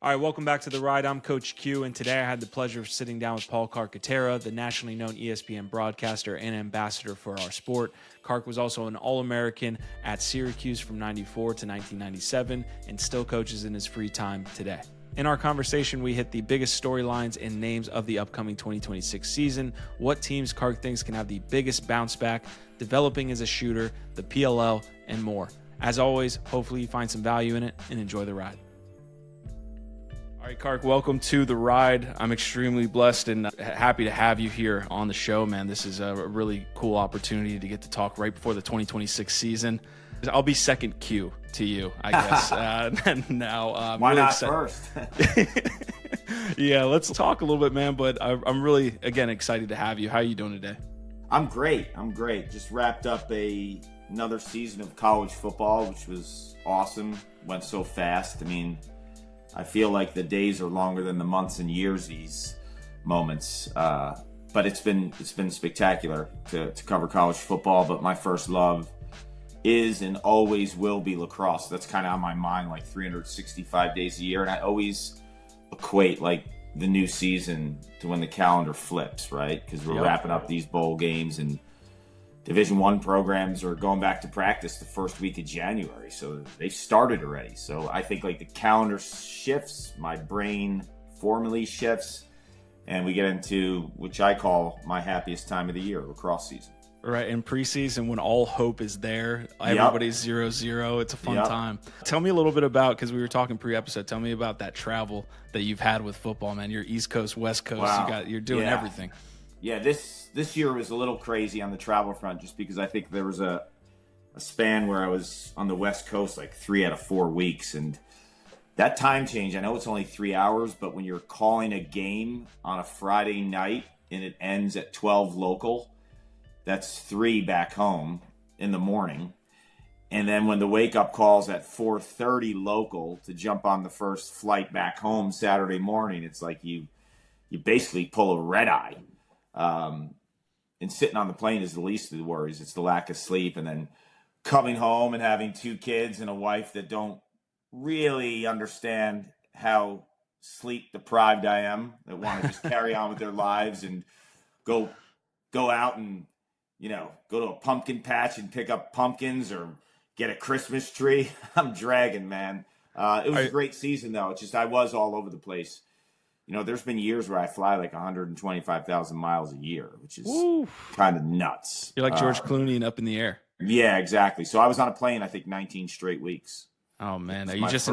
All right, welcome back to The Ride. I'm Coach Q, and today I had the pleasure of sitting down with Paul Carcaterra, the nationally known ESPN broadcaster and ambassador for our sport. Carc was also an All-American at Syracuse from 94 to 1997 and still coaches in his free time today. In our conversation, we hit the biggest storylines and names of the upcoming 2026 season, what teams Carc thinks can have the biggest bounce back, developing as a shooter, the PLL, and more. As always, hopefully you find some value in it and enjoy the ride. All right, Carc, welcome to The Ride. I'm extremely blessed and happy to have you here on the show, man. This is a really cool opportunity to get to talk right before the 2026 season. I'll be second Q to you, I guess. Now, why really not first? Yeah, let's talk a little bit, man. But I'm really, again, excited to have you. How are you doing today? I'm great. Just wrapped up another season of college football, which was awesome. Went so fast. I mean, I feel like the days are longer than the months and years, these moments. But it's been spectacular to cover college football. But my first love is and always will be lacrosse. That's kind of on my mind like 365 days a year. And I always equate like the new season to when the calendar flips, right? Because we're wrapping up these bowl games and Division I programs are going back to practice the first week of January. So they've started already. So I think like the calendar shifts, my brain formally shifts, and we get into, which I call my happiest time of the year, lacrosse season. Right, in preseason when all hope is there, everybody's 0-0. It's a fun time. Tell me a little bit about, because we were talking pre-episode, tell me about that travel that you've had with football, man. You're East Coast, West Coast. Wow. You're doing everything. Yeah, this year was a little crazy on the travel front just because I think there was a span where I was on the West Coast like 3 out of 4 weeks. And that time change, I know it's only 3 hours, but when you're calling a game on a Friday night and it ends at 12 local, that's 3 back home in the morning. And then when the wake-up call's at 4:30 local to jump on the first flight back home Saturday morning, it's like you basically pull a red-eye. And sitting on the plane is the least of the worries. It's the lack of sleep. And then coming home and having 2 kids and a wife that don't really understand how sleep deprived I am, that want to just carry on with their lives and go out and, go to a pumpkin patch and pick up pumpkins or get a Christmas tree. I'm dragging, man. It was a great season, though. It's just I was all over the place. There's been years where I fly like 125,000 miles a year, which is kind of nuts. You're like George Clooney and up in the air. Yeah, exactly. So I was on a plane, I think 19 straight weeks. Oh man, are you just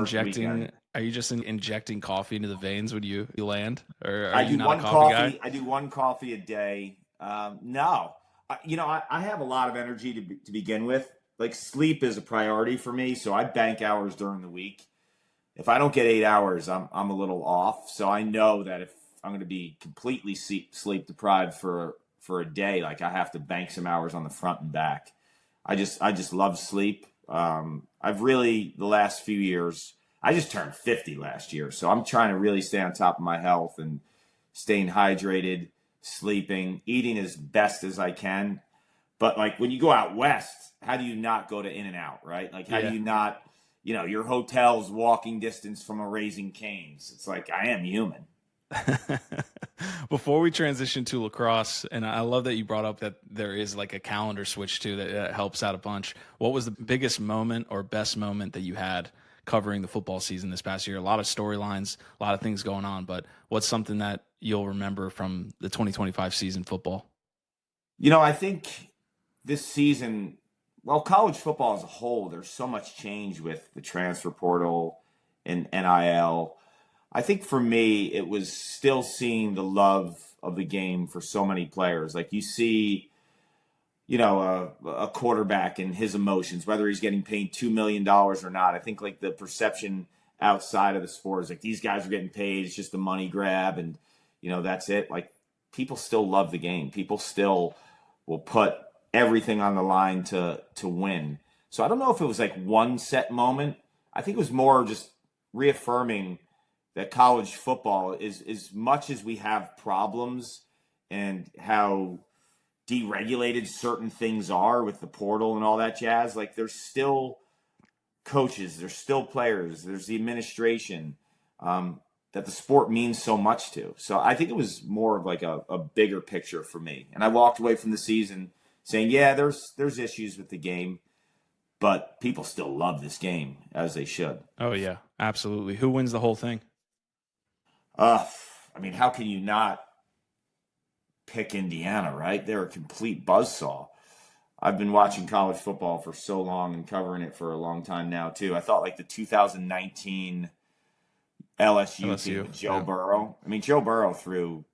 injecting coffee into the veins when you land, or are you not a coffee guy? I do one coffee a day. No, I have a lot of energy to begin with. Like sleep is a priority for me, so I bank hours during the week. If I don't get 8 hours, I'm a little off. So I know that if I'm going to be completely sleep deprived for a day, like I have to bank some hours on the front and back. I just love sleep. I've really, the last few years, I just turned 50 last year. So I'm trying to really stay on top of my health and staying hydrated, sleeping, eating as best as I can. But like when you go out west, how do you not go to In-N-Out, right? Like how do you not, your hotel's walking distance from a Raising Cane's. It's like, I am human. Before we transition to lacrosse, and I love that you brought up that there is like a calendar switch too that helps out a bunch. What was the biggest moment or best moment that you had covering the football season this past year? A lot of storylines, a lot of things going on, but what's something that you'll remember from the 2025 season football? I think this season, well, college football as a whole, there's so much change with the transfer portal and NIL. I think for me, it was still seeing the love of the game for so many players. Like you see, a quarterback and his emotions, whether he's getting paid $2 million or not. I think like the perception outside of the sport is like these guys are getting paid. It's just a money grab. And, that's it. Like people still love the game. People still will put everything on the line to win. So I don't know if it was like one set moment. I think it was more just reaffirming that college football is, as much as we have problems and how deregulated certain things are with the portal and all that jazz, like there's still coaches, there's still players, there's the administration. that the sport means so much to. So I think it was more of like a bigger picture for me. And I walked away from the season saying, yeah, there's issues with the game, but people still love this game, as they should. Oh, yeah, absolutely. Who wins the whole thing? I mean, how can you not pick Indiana, right? They're a complete buzzsaw. I've been watching college football for so long and covering it for a long time now, too. I thought like the 2019 LSU team with Joe Burrow. I mean, Joe Burrow threw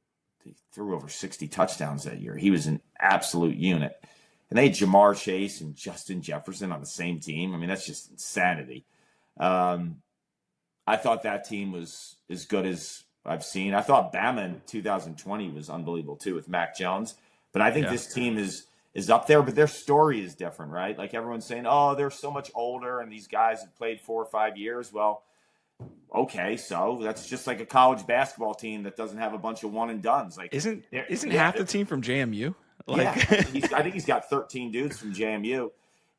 over 60 touchdowns that year. He was an absolute unit. And they had Jamar Chase and Justin Jefferson on the same team. I mean, that's just insanity. I thought that team was as good as I've seen. I thought Bama in 2020 was unbelievable, too, with Mac Jones. But I think this team is up there, but their story is different, right? Like everyone's saying, oh, they're so much older and these guys have played 4 or 5 years. Well, okay, so that's just like a college basketball team that doesn't have a bunch of one and dones. Like, isn't half the team from JMU? Like, yeah, I think he's got 13 dudes from JMU,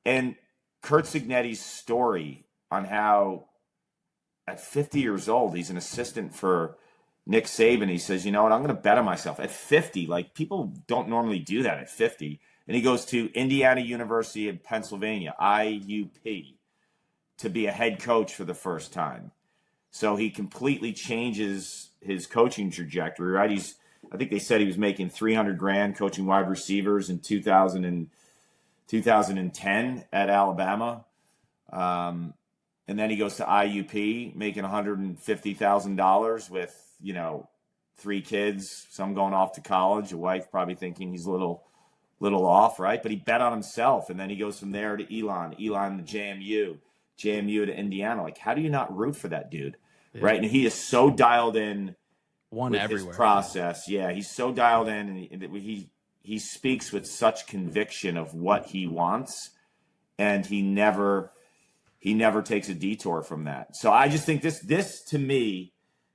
and Kurt Cignetti's story on how at 50 years old he's an assistant for Nick Saban. He says, you know what, I'm going to bet on myself at 50. Like, people don't normally do that at 50, and he goes to Indiana University in Pennsylvania, IUP, to be a head coach for the first time. So he completely changes his coaching trajectory, right? I think they said he was making $300,000 coaching wide receivers in 2010 at Alabama. And then he goes to IUP making $150,000 with, 3 kids, some going off to college, a wife probably thinking he's a little off, right? But he bet on himself. And then he goes from there to Elon to JMU to Indiana. Like, how do you not root for that dude? Yeah. Right. And he is so dialed in. One everywhere. His process. Yeah. He's so dialed in, and he speaks with such conviction of what he wants, and he never takes a detour from that. So I just think this to me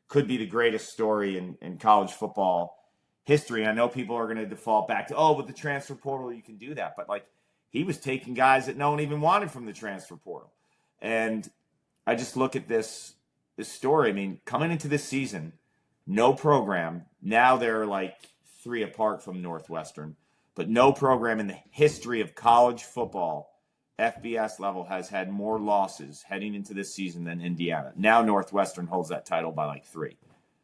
could be the greatest story in college football history. I know people are going to default back to, with the transfer portal, you can do that. But like, he was taking guys that no one even wanted from the transfer portal. And I just look at this story. I mean, coming into this season, no program. Now they're like 3 apart from Northwestern, but no program in the history of college football, FBS level, has had more losses heading into this season than Indiana. Now Northwestern holds that title by like 3.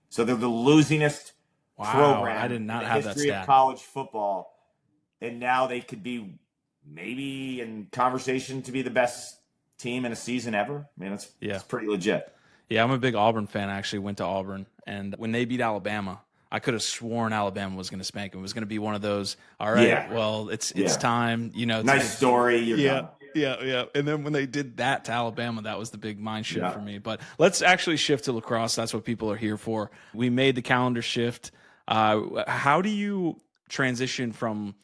So they're the losingest program I did not in the have history that stat. of college football. And now they could be maybe in conversation to be the best team in a season ever. I mean, it's pretty legit. Yeah, I'm a big Auburn fan. I actually went to Auburn, and when they beat Alabama, I could have sworn Alabama was going to spank them. It was going to be one of those, all right, well, it's time. Nice story. You're done. Yeah. And then when they did that to Alabama, that was the big mind shift for me. But let's actually shift to lacrosse. That's what people are here for. We made the calendar shift. How do you transition from,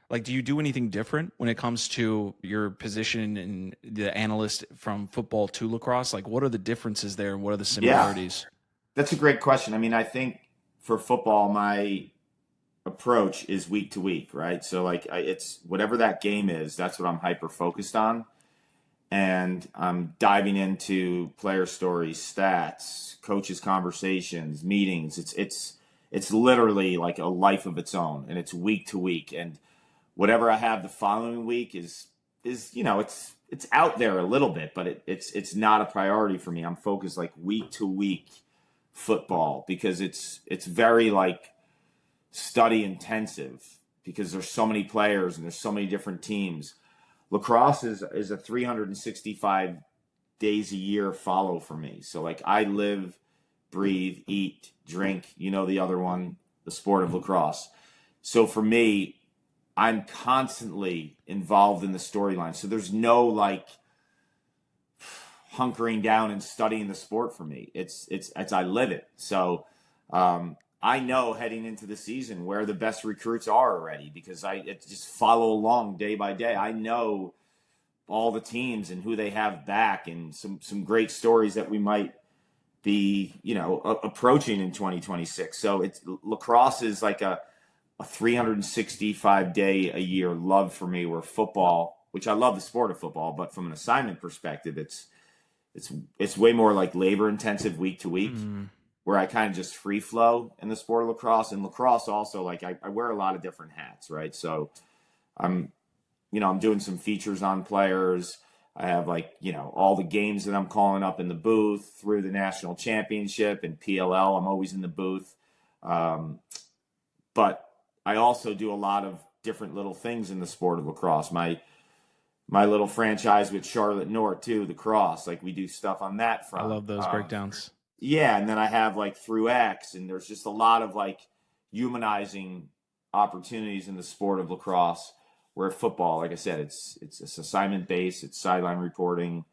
like, do you do anything different when it comes to your position in the analyst from football to lacrosse? Like, what are the differences there, and what are the similarities? That's a great question. I mean, I think for football, my approach is week to week, right? So like, it's whatever that game is, that's what I'm hyper focused on. And I'm diving into player stories, stats, coaches' conversations, meetings. It's literally like a life of its own, and it's week to week. And whatever I have the following week is it's out there a little bit, but it's not a priority for me. I'm focused like week to week football, because it's very like study intensive, because there's so many players and there's so many different teams. Lacrosse is a 365 days a year follow for me. So like, I live, breathe, eat, drink, the other one, the sport of lacrosse. So for me, I'm constantly involved in the storyline. So there's no like hunkering down and studying the sport for me. It's I live it. So I know heading into the season where the best recruits are already, because I just follow along day by day. I know all the teams and who they have back, and some great stories that we might be, approaching in 2026. So lacrosse is like a 365 day a year love for me, where football, which I love the sport of football, but from an assignment perspective, it's it's way more like labor intensive week to week, where I kind of just free flow in the sport of lacrosse. And lacrosse also, like I wear a lot of different hats, right? So I'm doing some features on players. I have all the games that I'm calling up in the booth through the national championship and PLL. I'm always in the booth. But I also do a lot of different little things in the sport of lacrosse. My little franchise with Charlotte North too, the Cross, like we do stuff on that front. I love those breakdowns. Yeah. And then I have through X, and there's just a lot of humanizing opportunities in the sport of lacrosse, where football, like I said, it's assignment based, it's sideline reporting.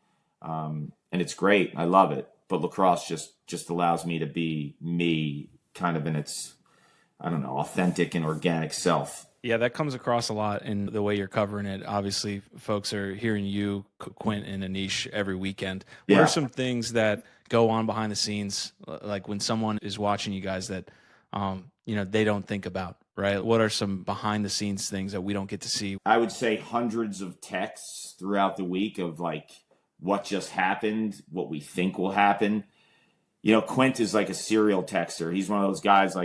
And it's great. I love it. But lacrosse just allows me to be me, kind of in its, I don't know, authentic and organic self. Yeah, that comes across a lot in the way you're covering it. Obviously, folks are hearing you, Quint, and Anish every weekend. What are some things that go on behind the scenes, like when someone is watching you guys that, they don't think about, right? What are some behind the scenes things that we don't get to see? I would say hundreds of texts throughout the week of what just happened, what we think will happen. Quint is like a serial texter. He's one of those guys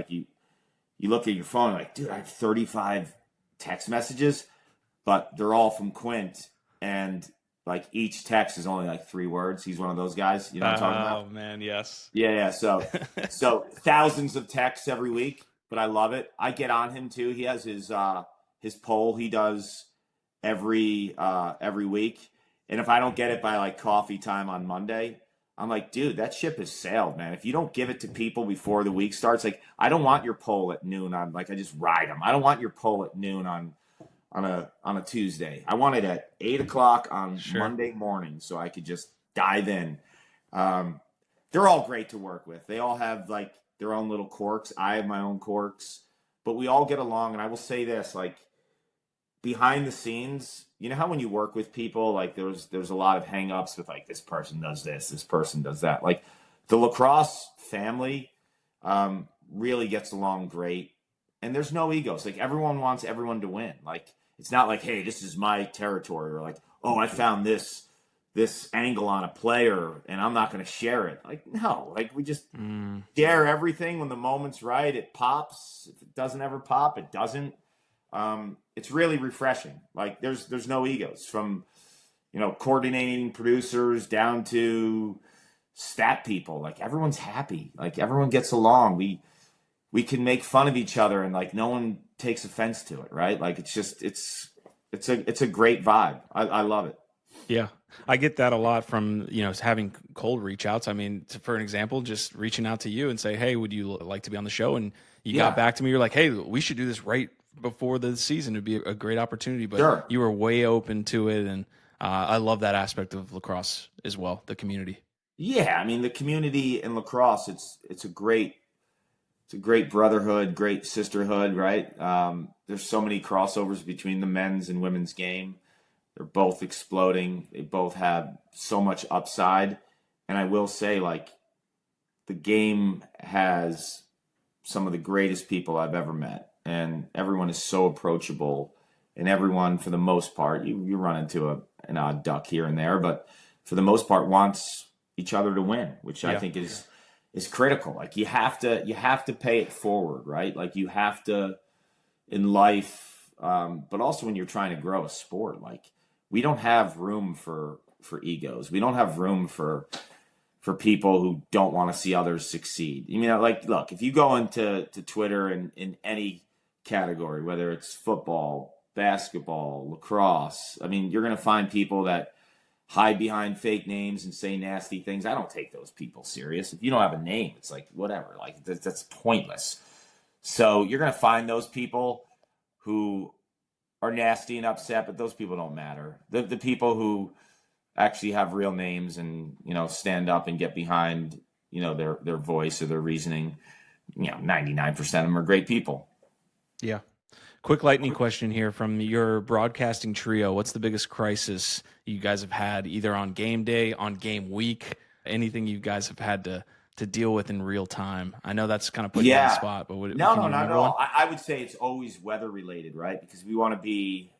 you look at your phone like, dude, I have 35 text messages, but they're all from Quint. And each text is only 3 words. He's one of those guys. You know what I'm talking about? Oh, man, yes. Yeah. So thousands of texts every week, but I love it. I get on him too. He has his poll he does every week. And if I don't get it by coffee time on Monday, I'm like, dude, that ship has sailed, man. If you don't give it to people before the week starts, I don't want your poll at noon on, I just ride them. I don't want your poll at noon on a Tuesday. I want it at 8:00 on Monday morning, so I could just dive in. They're all great to work with. They all have their own little quirks. I have my own quirks, but we all get along. And I will say this, behind the scenes, you know how when you work with people, there's a lot of hang-ups with this person does this person does that. The lacrosse family really gets along great, and there's no egos. Everyone wants everyone to win. It's not hey, this is my territory, or oh, I found this angle on a player and I'm not going to share it. No, we just share everything when the moment's right. It pops. If it doesn't ever pop, it doesn't. It's really refreshing. There's no egos, from, coordinating producers down to stat people. Everyone's happy. Everyone gets along. We can make fun of each other, and no one takes offense to it. Right. It's a great vibe. I love it. Yeah. I get that a lot from, having cold reach outs. I mean, for an example, just reaching out to you and say, hey, would you like to be on the show? And you got back to me. You're like, hey, we should do this right before the season. It'd be a great opportunity, but you were way open to it. And I love that aspect of lacrosse as well, the community. Yeah. I mean, the community in lacrosse, it's a great brotherhood, great sisterhood, right? There's so many crossovers between the men's and women's game. They're both exploding. They both have so much upside. And I will say, the game has some of the greatest people I've ever met. And everyone is so approachable. And everyone, for the most part, you run into an odd duck here and there, but for the most part, wants each other to win, which I think is critical. You have to pay it forward, right? You have to, in life, but also when you're trying to grow a sport, we don't have room for egos. We don't have room for people who don't want to see others succeed. I mean, look, if you go into Twitter and in any category, whether it's football, basketball, lacrosse, I mean, you're going to find people that hide behind fake names and say nasty things. I don't take those people serious. If you don't have a name, it's whatever. That's pointless. So you're going to find those people who are nasty and upset, but those people don't matter. The people who actually have real names and, stand up and get behind, their voice or their reasoning, 99% of them are great people. Yeah. Quick lightning question here from your broadcasting trio. What's the biggest crisis you guys have had either on game day, on game week, anything you guys have had to deal with in real time? I know that's kind of putting you on the spot, but not at all. I would say it's always weather related, right? Because we want to be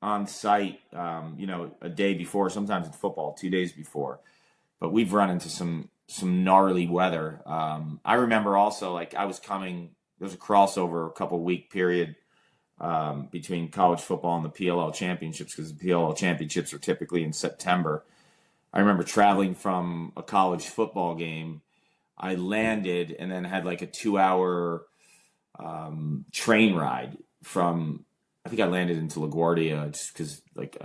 on site, a day before, sometimes in football, 2 days before. but we've run into some gnarly weather. I remember also, like, there's a crossover a couple week period between college football and the PLL championships, because the PLL championships are typically in September. I remember traveling from a college football game. I landed and then had like a 2-hour train ride from, I think I landed into LaGuardia just because, like,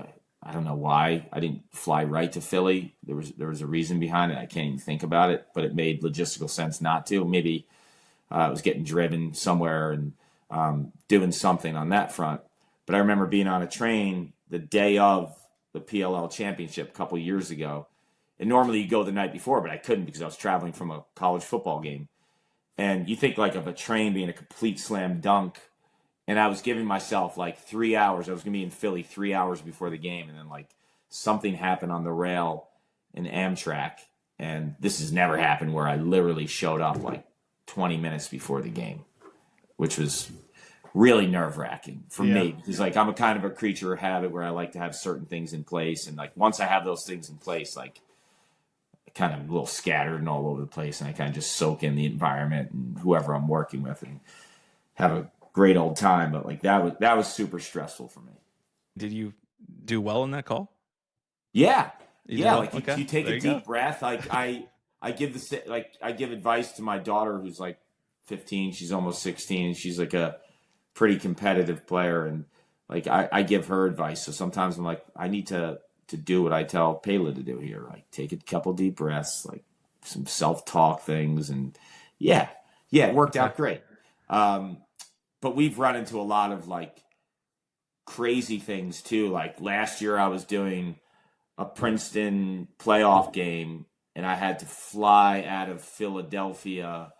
I don't know why I didn't fly right to Philly. There was a reason behind it. I can't even think about it, but it made logistical sense not to. Maybe I was getting driven somewhere and doing something on that front. But I remember being on a train the day of the PLL championship a couple years ago. And normally you go the night before, but I couldn't because I was traveling from a college football game. And you think like of a train being a complete slam dunk. And I was giving myself like 3 hours. I was going to be in Philly 3 hours before the game. And then like something happened on the rail in Amtrak. And this has never happened, where I literally showed up like 20 minutes before the game, which was really nerve-wracking for me, because like I'm a kind of a creature of habit where I like to have certain things in place, and like once I have those things in place, like I kind of a little scattered and all over the place, and I kind of just soak in the environment and whoever I'm working with and have a great old time. But like that was super stressful for me. Did you do well in that call? Yeah. Well? Like okay. you take there a deep breath. Like I give advice to my daughter who's like 15. She's almost 16. She's like a pretty competitive player, and like I give her advice. So sometimes I'm like, I need to do what I tell Payla to do here. Like take a couple deep breaths, like some self-talk things, and it worked out great. But we've run into a lot of like crazy things too. Like last year I was doing a Princeton playoff game, and I had to fly out of Philadelphia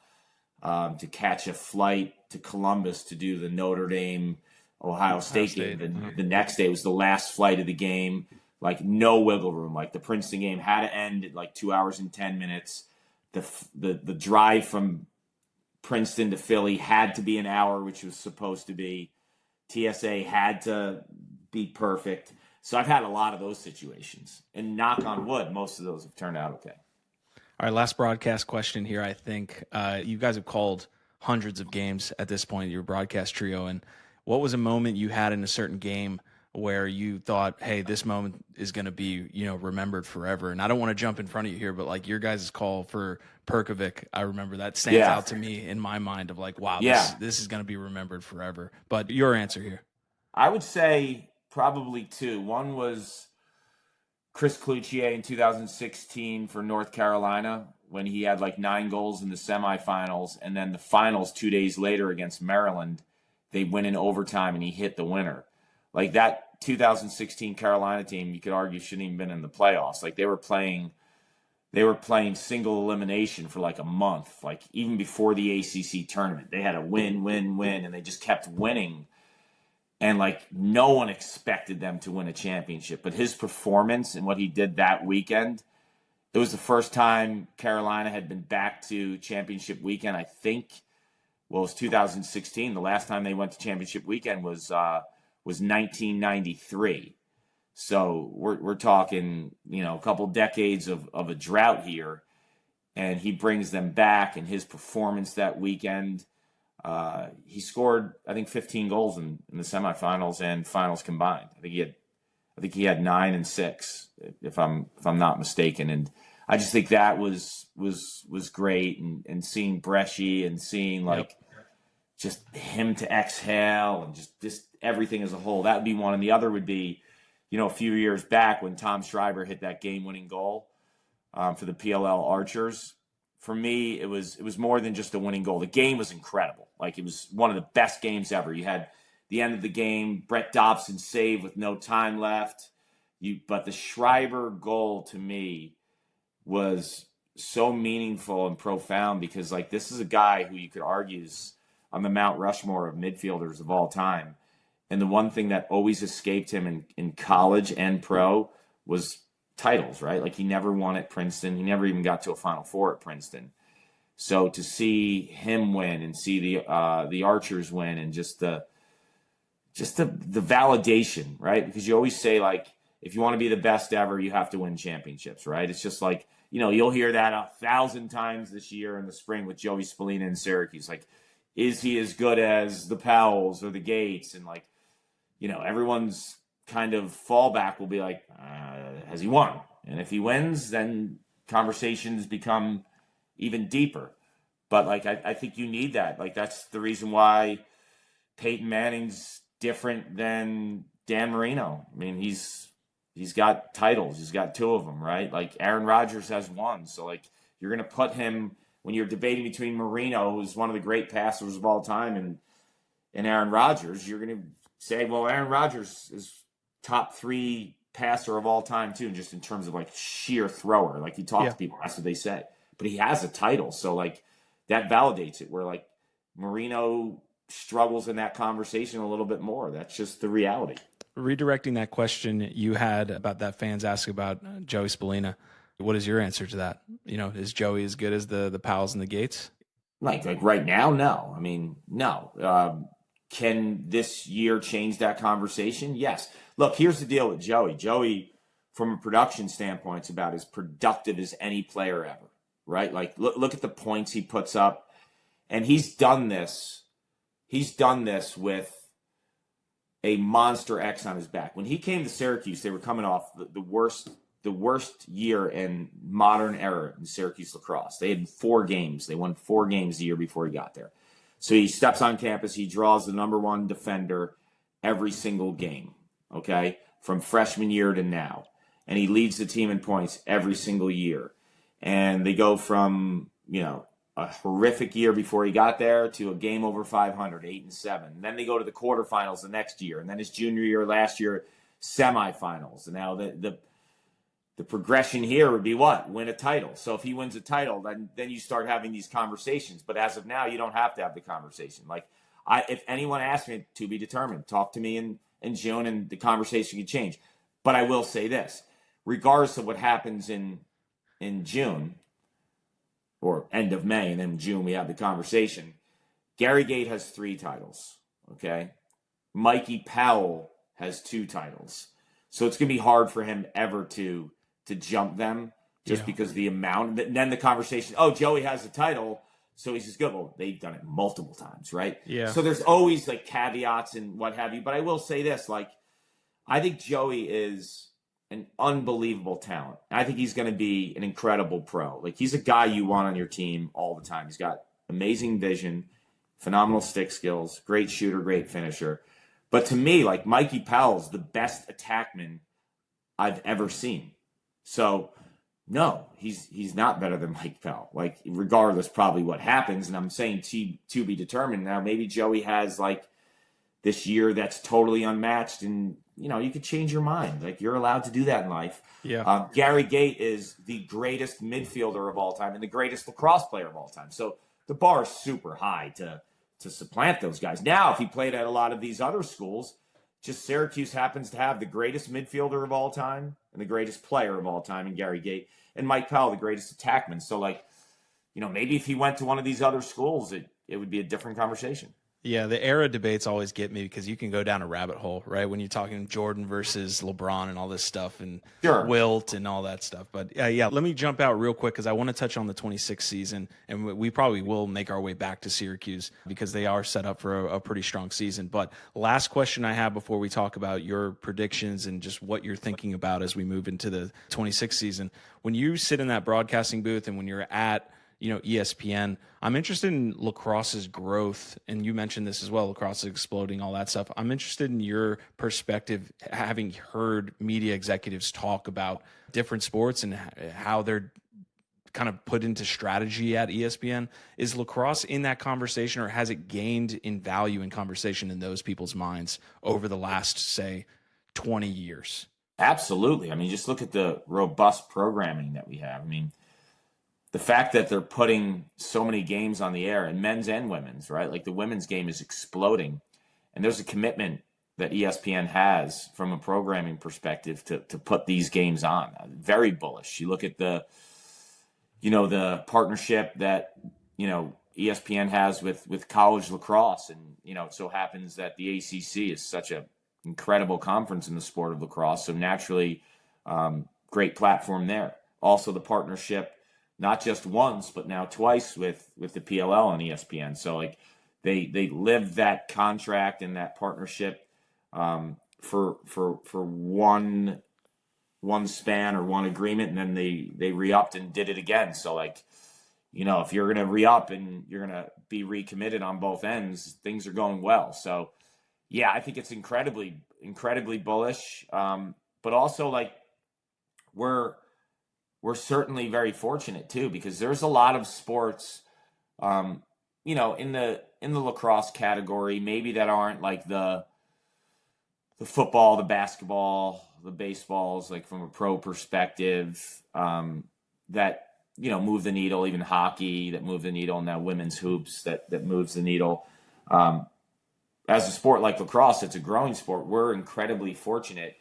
to catch a flight to Columbus to do the Notre Dame Ohio State game. The next day was the last flight of the game. Like no wiggle room. Like the Princeton game had to end at like 2 hours and 10 minutes. The drive from Princeton to Philly had to be an hour, which was supposed to be. TSA had to be perfect. So I've had a lot of those situations, and knock on wood, most of those have turned out okay. All right, last broadcast question here. I think you guys have called hundreds of games at this point, your broadcast trio. And what was a moment you had in a certain game where you thought, hey, this moment is going to be, remembered forever? And I don't want to jump in front of you here, but like your guys' call for Perkovic, I remember that stands out to me in my mind of like, wow, this is going to be remembered forever. But your answer here. I would say probably two. One was Chris Cloutier in 2016 for North Carolina, when he had like 9 goals in the semifinals, and then the finals 2 days later against Maryland, they win in overtime and he hit the winner. Like that 2016 Carolina team, you could argue shouldn't even been in the playoffs. Like they were playing single elimination for like a month. Like even before the ACC tournament, they had a win, and they just kept winning. And like no one expected them to win a championship, but his performance and what he did that weekend, it was the first time Carolina had been back to championship weekend. I think, well, it was 2016. The last time they went to championship weekend was 1993. So we're talking, a couple decades of a drought here, and he brings them back. And his performance that weekend, he scored, I think, 15 goals in the semifinals and finals combined. I think he had 9 and 6, if I'm not mistaken. And I just think that was great. And seeing Bresci and seeing like just him to exhale and just everything as a whole, that would be one. And the other would be, a few years back when Tom Schreiber hit that game-winning goal for the PLL Archers. For me, it was more than just a winning goal. The game was incredible. Like it was one of the best games ever. You had the end of the game, Brett Dobson save with no time left. But the Schreiber goal to me was so meaningful and profound, because like this is a guy who you could argue is on the Mount Rushmore of midfielders of all time. And the one thing that always escaped him in college and pro was titles, right? Like he never won at Princeton. He never even got to a Final Four at Princeton. So to see him win and see the Archers win, and just the validation, right? Because you always say, like, if you want to be the best ever, you have to win championships, right? It's just like, you'll hear that 1,000 times this year in the spring with Joey Spallina in Syracuse. Like, is he as good as the Powells or the Gates? And like, everyone's kind of fallback will be like, has he won? And if he wins, then conversations become even deeper. But like, I think you need that. Like, that's the reason why Peyton Manning's different than Dan Marino. I mean, he's got titles. He's got 2 of them, right? Like, Aaron Rodgers has 1. So like, you're going to put him, when you're debating between Marino, who's one of the great passers of all time, and Aaron Rodgers, you're going to say, well, Aaron Rodgers is top 3 passer of all time too, just in terms of like sheer thrower. Like, you talk to people, that's what they say. But he has a title, so like that validates it. Where like Marino struggles in that conversation a little bit more. That's just the reality. Redirecting that question you had about that fans asking about Joey Spallina, what is your answer to that? Is Joey as good as the Powells and the Gates? Like right now, no. I mean, no. Can this year change that conversation? Yes. Look, here's the deal with Joey. Joey, from a production standpoint, is about as productive as any player ever, right? Like, look at the points he puts up. And he's done this with a monster X on his back. When he came to Syracuse, they were coming off the worst year in modern era in Syracuse lacrosse. They had 4 games. They won 4 games the year before he got there. So he steps on campus. He draws the number 1 defender every single game, okay, from freshman year to now. And he leads the team in points every single year. And they go from, a horrific year before he got there to a game over 500, 8-7. And then they go to the quarterfinals the next year. And then his junior year, last year, semifinals. And now the progression here would be what? Win a title. So if he wins a title, then you start having these conversations. But as of now, you don't have to have the conversation. Like, if anyone asks me, to be determined, talk to me in June and the conversation can change. But I will say this, regardless of what happens in June or end of May, and then June we have the conversation, Gary Gate has 3 titles, okay? Mikey Powell has 2 titles. So it's going to be hard for him ever to jump them just because of the amount. Then the conversation, Joey has a title, so he's as good. Well, they've done it multiple times, right? Yeah. So there's always like caveats and what have you. But I will say this, like, I think Joey is an unbelievable talent. I think he's going to be an incredible pro. Like, he's a guy you want on your team all the time. He's got amazing vision, phenomenal stick skills, great shooter, great finisher. But to me, like, Mikey Powell's the best attackman I've ever seen. So, no, he's not better than Mike Powell. Like, regardless, probably what happens. And I'm saying to be determined. Now, maybe Joey has like this year that's totally unmatched, and you could change your mind. Like, you're allowed to do that in life. Yeah. Gary Gate is the greatest midfielder of all time and the greatest lacrosse player of all time. So the bar is super high to supplant those guys. Now, if he played at a lot of these other schools, just Syracuse happens to have the greatest midfielder of all time and the greatest player of all time in Gary Gate, and Mike Powell, the greatest attackman. So, like, maybe if he went to one of these other schools, it would be a different conversation. Yeah, the era debates always get me because you can go down a rabbit hole, right? When you're talking Jordan versus LeBron and all this stuff and Wilt and all that stuff. But yeah, let me jump out real quick because I want to touch on the 26th season, and we probably will make our way back to Syracuse because they are set up for a pretty strong season. But last question I have before we talk about your predictions and just what you're thinking about as we move into the 26th season. When you sit in that broadcasting booth and when you're at ESPN, I'm interested in lacrosse's growth, and you mentioned this as well, lacrosse is exploding, all that stuff. I'm interested in your perspective, having heard media executives talk about different sports and how they're kind of put into strategy at ESPN. Is lacrosse in that conversation, or has it gained in value in conversation in those people's minds over the last, say, 20 years? Absolutely. I mean, just look at the robust programming that we have. I mean, the fact that they're putting so many games on the air, and men's and women's, right? Like, the women's game is exploding. And there's a commitment that ESPN has from a programming perspective to put these games on. Very bullish. You look at the partnership that, ESPN has with College Lacrosse. And, it so happens that the ACC is such an incredible conference in the sport of lacrosse. So naturally, great platform there. also the partnership, not just once, but now twice with the PLL and ESPN. So like they live that contract and that partnership for one span or one agreement, and then they re-upped and did it again. So like, if you're going to re-up and you're going to be recommitted on both ends, things are going well. So yeah, I think it's incredibly bullish. But also like we're certainly very fortunate too, because there's a lot of sports, in the lacrosse category, maybe that aren't like the football, the basketball, the baseballs, like from a pro perspective, that, move the needle, even hockey that move the needle, and now women's hoops that moves the needle. As a sport like lacrosse, it's a growing sport. We're incredibly fortunate,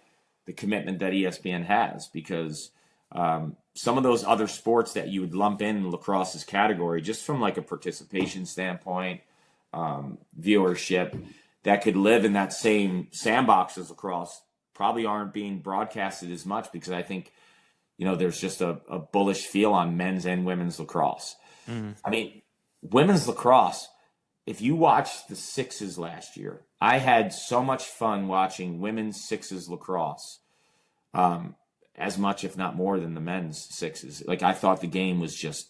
the commitment that ESPN has, because some of those other sports that you would lump in lacrosse's category, just from like a participation standpoint, viewership, that could live in that same sandbox as lacrosse, probably aren't being broadcasted as much, because I think, there's just a bullish feel on men's and women's lacrosse. I mean, women's lacrosse, if you watched the sixes last year, I had so much fun watching women's sixes lacrosse, as much, if not more, than the men's sixes. Like, I thought the game was just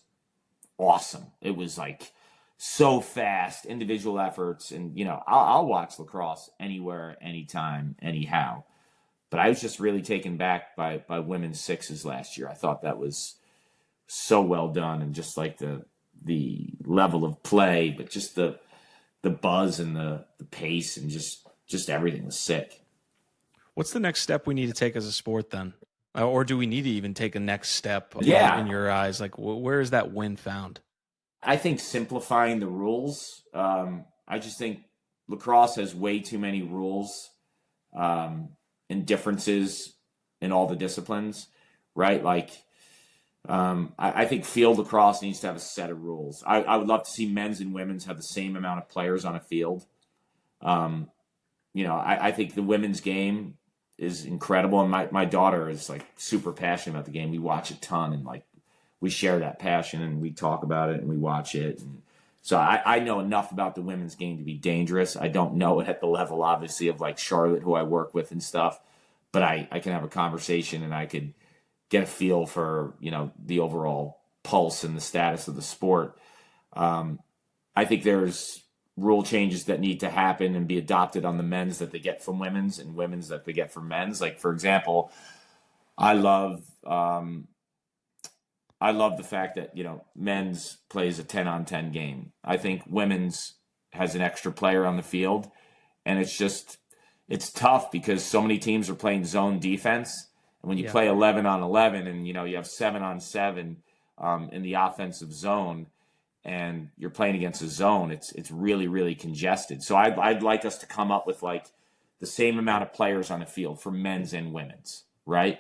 awesome. It was like so fast, individual efforts, and I'll watch lacrosse anywhere, anytime, anyhow. But I was just really taken back by women's sixes last year. I thought that was so well done, and just like the level of play, but just the buzz and the pace, and just everything was sick. What's the next step we need to take as a sport then? Or do we need to even take a next step in your eyes? Like, where is that win found? I think simplifying the rules. I just think lacrosse has way too many rules and differences in all the disciplines, right? Like, I think field lacrosse needs to have a set of rules. I would love to see men's and women's have the same amount of players on a field. I think the women's game is incredible, and my daughter is like super passionate about the game. We watch a ton, and like we share that passion, and we talk about it, and we watch it. And so I know enough about the women's game to be dangerous. I don't know it at the level, obviously, of like Charlotte, who I work with and stuff, but I can have a conversation, and I could get a feel for, the overall pulse and the status of the sport. I think there's rule changes that need to happen and be adopted on the men's that they get from women's, and women's that they get from men's. Like, for example, I love the fact that, men's plays a 10-on-10 game. I think women's has an extra player on the field, and it's tough because so many teams are playing zone defense. And when you play 11-on-11 and, you have 7-on-7 in the offensive zone, and you're playing against a zone, it's really, really congested. So I'd like us to come up with like the same amount of players on the field for men's and women's, right?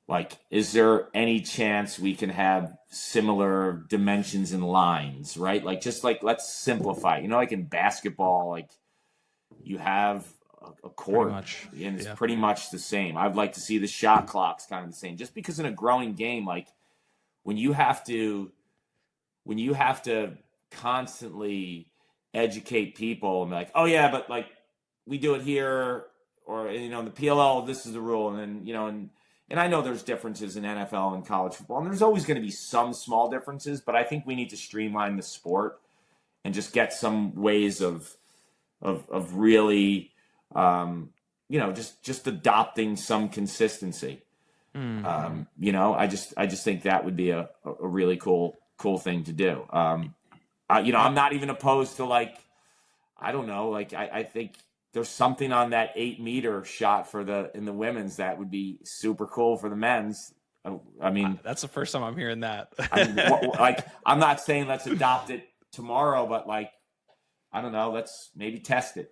Like, is there any chance we can have similar dimensions and lines, right? Like, just like, let's simplify. Like in basketball, like you have a court, and it's pretty much the same. I'd like to see the shot clocks kind of the same, just because in a growing game, like when you have to constantly educate people and be like, oh yeah, but like we do it here, or in the PLL, this is the rule, and then and I know there's differences in NFL and college football, and there's always going to be some small differences, but I think we need to streamline the sport and just get some ways of really just adopting some consistency. I just think that would be a really cool thing to do. I'm not even opposed to like, I don't know, like I think there's something on that 8-meter shot in the women's that would be super cool for the men's. I mean, that's the first time I'm hearing that. I'm not saying let's adopt it tomorrow, but like, I don't know, let's maybe test it.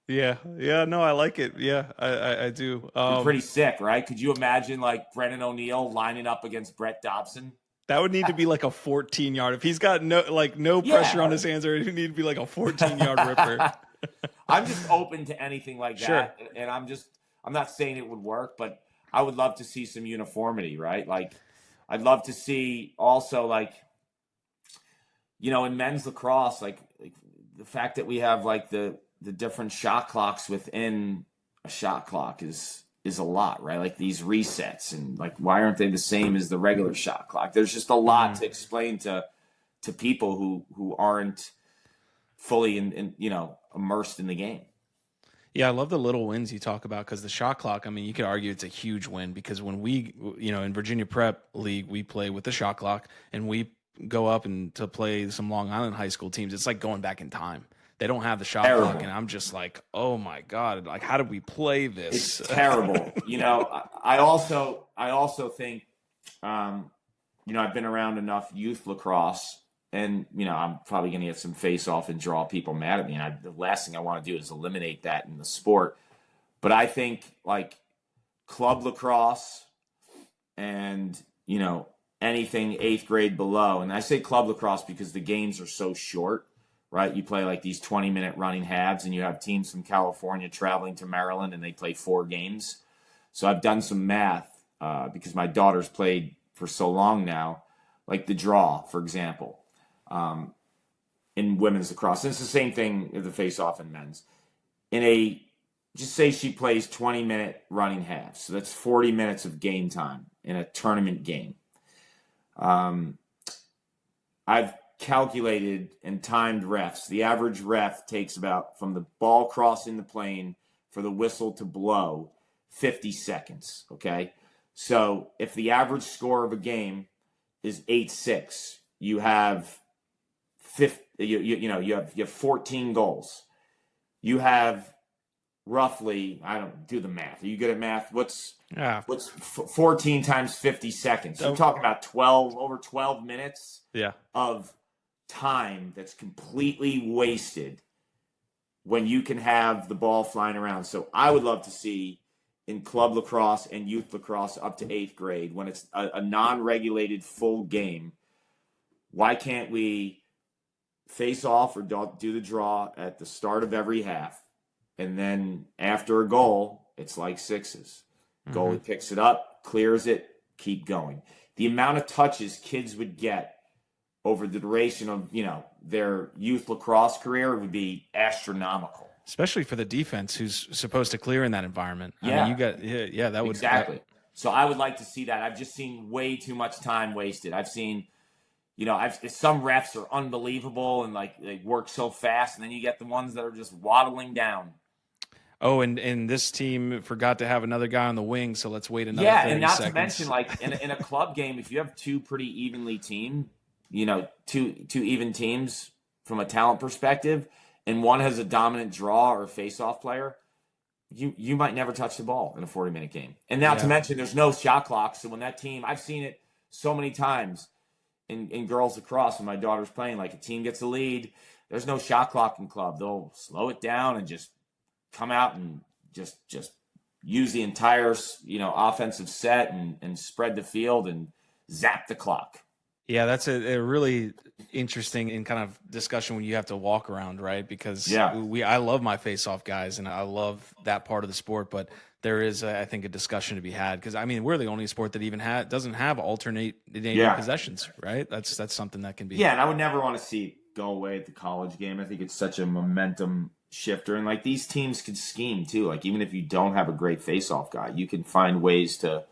Yeah, no, I like it. Yeah, I do. Pretty sick, right? Could you imagine like Brennan O'Neill lining up against Brett Dobson? That would need to be like a 14-yard. If he's got no pressure on his hands, or it would need to be like a 14-yard ripper. I'm just open to anything like that, and I'm not saying it would work, but I would love to see some uniformity, right? Like, I'd love to see also, like, in men's lacrosse, like the fact that we have like the different shot clocks within a shot clock is a lot, right? Like these resets, and like, why aren't they the same as the regular shot clock? There's just a lot to explain to people who aren't fully immersed in the game. Yeah, I love the little wins you talk about, because the shot clock, I mean, you could argue it's a huge win, because when we, in Virginia Prep League, we play with the shot clock, and we go up and to play some Long Island high school teams. It's like going back in time. They don't have the shot clock, and I'm just like, oh my God, like, how did we play this? It's terrible. I also think, I've been around enough youth lacrosse, and, I'm probably going to get some face off and draw people mad at me. And the last thing I want to do is eliminate that in the sport. But I think, like, club lacrosse and, anything 8th grade below. And I say club lacrosse because the games are so short, right? You play like these 20-minute running halves, and you have teams from California traveling to Maryland, and they play 4 games. So I've done some math because my daughter's played for so long now, like the draw, for example, in women's lacrosse. And it's the same thing with the face-off in men's. Just say she plays 20-minute running halves. So that's 40 minutes of game time in a tournament game. I've calculated and timed refs. The average ref takes about, from the ball crossing the plane for the whistle to blow, 50 seconds. Okay. So if the average score of a game is 8-6, you have you have 14 goals. You have roughly, I don't do the math. Are you good at math? What's 14 times 50 seconds? So we're talking about over 12 minutes of time that's completely wasted when you can have the ball flying around. So I would love to see in club lacrosse and youth lacrosse up to 8th grade, when it's a non-regulated full game, why can't we face off or do the draw at the start of every half? And then after a goal, it's like sixes. Goalie picks it up, clears it, keep going. The amount of touches kids would get over the duration of, their youth lacrosse career would be astronomical. Especially for the defense, who's supposed to clear in that environment. Yeah. I mean, that would. Exactly. So I would like to see that. I've just seen way too much time wasted. I've seen, some refs are unbelievable and like they work so fast, and then you get the ones that are just waddling down. Oh, and this team forgot to have another guy on the wing, so let's wait another 30 and not seconds. To mention, like in a club game, if you have two pretty evenly teamed, two even teams from a talent perspective, and one has a dominant draw or face-off player, you might never touch the ball in a 40-minute game. And now to mention, there's no shot clock, so when that team, I've seen it so many times in girls lacrosse when my daughter's playing, like a team gets a lead, there's no shot clock in club. They'll slow it down and just come out and just use the entire offensive set and spread the field and zap the clock. Yeah, that's a really interesting and kind of discussion when you have to walk around, right? Because I love my face-off guys, and I love that part of the sport, but there is, I think, a discussion to be had, because I mean, we're the only sport that even doesn't have alternating possessions, right? That's something that can be. Yeah, and I would never want to see it go away at the college game. I think it's such a momentum shifter, and like these teams could scheme too. Like even if you don't have a great face-off guy, you can find ways to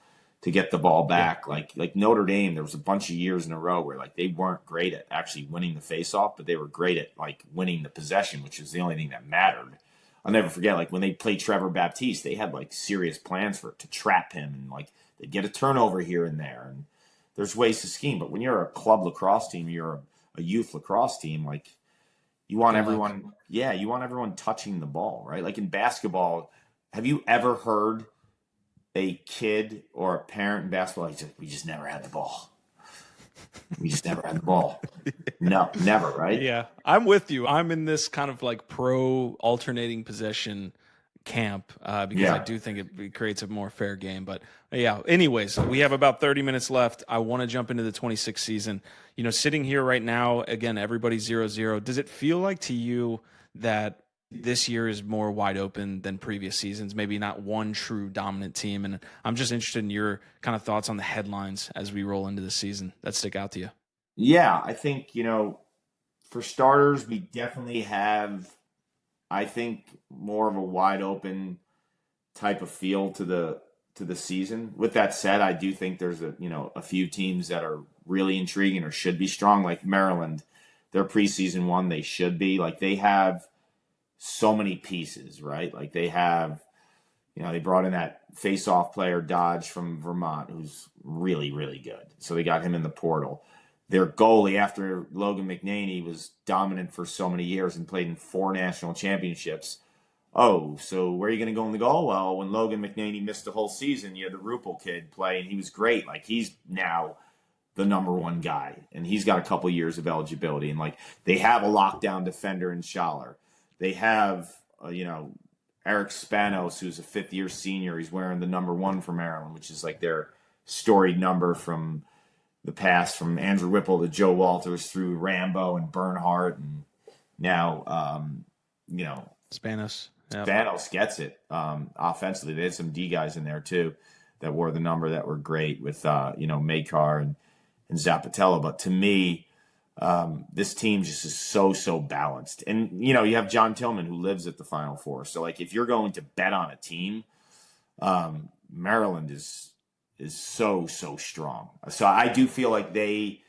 get the ball back. Yeah. Like Notre Dame, there was a bunch of years in a row where like they weren't great at actually winning the face-off, but they were great at like winning the possession, which is the only thing that mattered. I'll never forget, like when they played Trevor Baptiste, they had like serious plans to trap him, and like they'd get a turnover here and there, and there's ways to scheme. But when you're a club lacrosse team, you're a youth lacrosse team, like you want everyone touching the ball, right? Like in basketball, have you ever heard a kid or a parent in basketball, we just never had the ball. We just never had the ball. No, never, right? Yeah, I'm with you. I'm in this kind of like pro alternating possession camp because I do think it creates a more fair game. But yeah, anyways, we have about 30 minutes left. I want to jump into the 26th season. Sitting here right now, again, everybody's 0-0. Does it feel like to you that this year is more wide open than previous seasons, maybe not one true dominant team. And I'm just interested in your kind of thoughts on the headlines as we roll into the season that stick out to you. Yeah, I think, for starters, we definitely have, I think, more of a wide open type of feel to the season. With that said, I do think there's a few teams that are really intriguing or should be strong, like Maryland. Their preseason one, they should be. Like, they have so many pieces, right? Like, they have, they brought in that face-off player, Dodge, from Vermont, who's really, really good. So they got him in the portal. Their goalie, after Logan McNaney was dominant for so many years and played in 4 national championships. Oh, so where are you going to go in the goal? Well, when Logan McNaney missed the whole season, you had the Rupel kid play, and he was great. Like, he's now the number one guy, and he's got a couple years of eligibility. And, like, they have a lockdown defender in Schaller. They have, Eric Spanos, who's a fifth-year senior. He's wearing the number 1 for Maryland, which is like their storied number from the past, from Andrew Whipple to Joe Walters through Rambo and Bernhardt, and now, Spanos. Yep. Spanos gets it. Offensively, they had some D guys in there too that wore the number that were great with Makar and Zappatello. But to me, this team just is so balanced. And you have John Tillman, who lives at the Final Four. So, like, if you're going to bet on a team, Maryland is so strong. So I do feel like they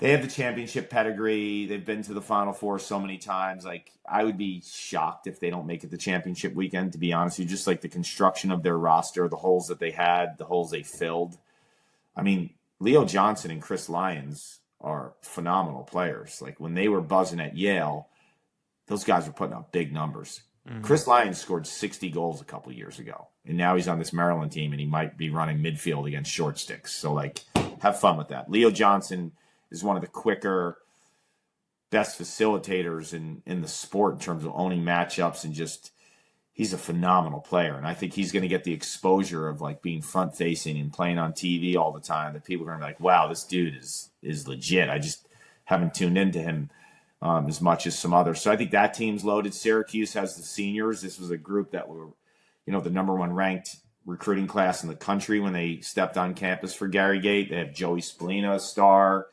have the championship pedigree. They've been to the Final Four so many times. Like, I would be shocked if they don't make it the championship weekend, to be honest with you. Just like the construction of their roster, the holes that they had, the holes they filled. I mean, Leo Johnson and Chris Lyons are phenomenal players. Like, when they were buzzing at Yale, those guys were putting up big numbers. Mm-hmm. Chris Lyons scored 60 goals a couple years ago, and now he's on this Maryland team, and he might be running midfield against short sticks. So, like, have fun with that. Leo Johnson is one of the quicker, best facilitators in the sport in terms of owning matchups, and just he's a phenomenal player. And I think he's going to get the exposure of, like, being front facing and playing on TV all the time, that people are going to be like, wow, this dude is legit. I just haven't tuned into him as much as some others. So I think that team's loaded. Syracuse has the seniors. This was a group that were, the number 1 ranked recruiting class in the country when they stepped on campus for Gary Gate. They have Joey Spallina, a star,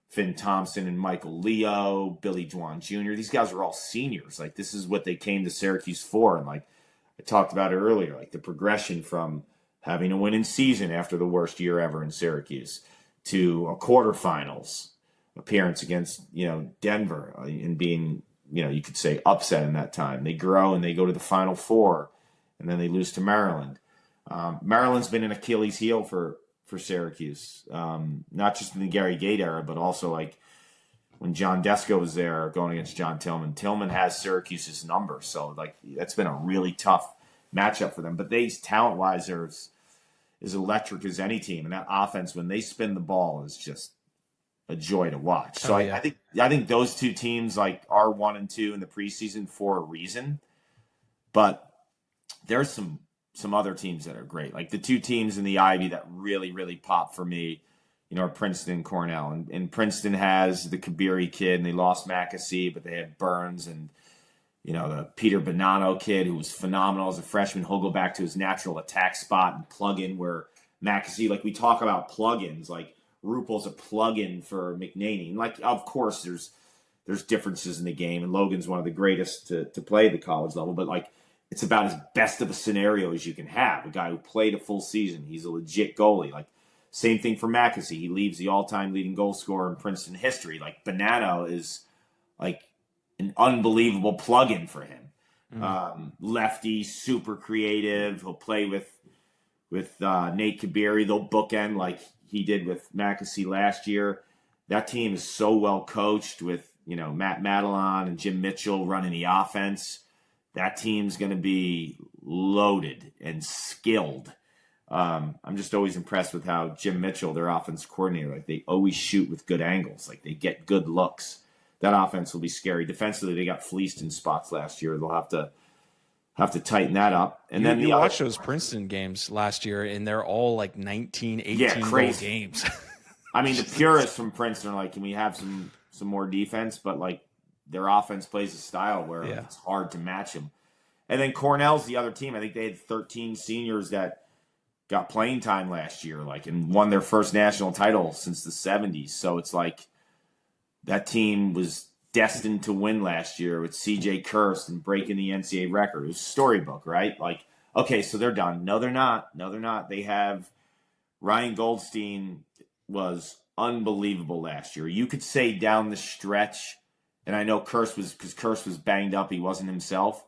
Finn Thompson and Michael Leo, Billy Dwan Jr. These guys are all seniors. Like, this is what they came to Syracuse for. And, like, I talked about it earlier, like the progression from having a winning season after the worst year ever in Syracuse to a quarterfinals appearance against, Denver, and being, you could say upset in that time. They grow and they go to the Final Four, and then they lose to Maryland. Maryland's been an Achilles heel for Syracuse, not just in the Gary Gate era, but also, like, when John Desko was there going against John Tillman. Tillman has Syracuse's number, so, like, that's been a really tough matchup for them. But they, talent-wise, are as electric as any team, and that offense, when they spin the ball, is just a joy to watch. So I think those two teams, like, are 1 and 2 in the preseason for a reason. But there's some other teams that are great. Like, the 2 teams in the Ivy that really, really pop for me, are Princeton and Cornell. And Princeton has the Kabiri kid, and they lost Mackesy, but they had Burns and, the Peter Bonanno kid, who was phenomenal as a freshman. He'll go back to his natural attack spot and plug in where Mackesy, like, we talk about plugins, like, Rupel's a plug-in for McNaney. And, like, of course, there's differences in the game, and Logan's one of the greatest to play at the college level, but, like, it's about as best of a scenario as you can have. A guy who played a full season. He's a legit goalie. Like, same thing for Mackesy. He leaves the all-time leading goal scorer in Princeton history. Like, Bonanno is, like, an unbelievable plug-in for him. Mm-hmm. Lefty, super creative. He'll play with Nate Kabiri. They'll bookend like he did with Mackesy last year. That team is so well coached with, Matt Madelon and Jim Mitchell running the offense. That team's going to be loaded and skilled. I'm just always impressed with how Jim Mitchell, their offense coordinator, like, they always shoot with good angles. Like, they get good looks. That offense will be scary. Defensively, they got fleeced in spots last year. They'll have to tighten that up. And then you watch those Princeton games last year, and they're all like 19, 18 goal games. I mean, the purists from Princeton are like, can we have some more defense? But, like, their offense plays a style where it's hard to match them. And then Cornell's the other team. I think they had 13 seniors that got playing time last year, like, and won their first national title since the 70s. So it's like that team was destined to win last year with C.J. Kirst and breaking the NCAA record. It was storybook, right? Like, okay, so they're done. No, they're not. No, they're not. They have Ryan Goldstein was unbelievable last year. You could say down the stretch, and I know Kirst was banged up. He wasn't himself.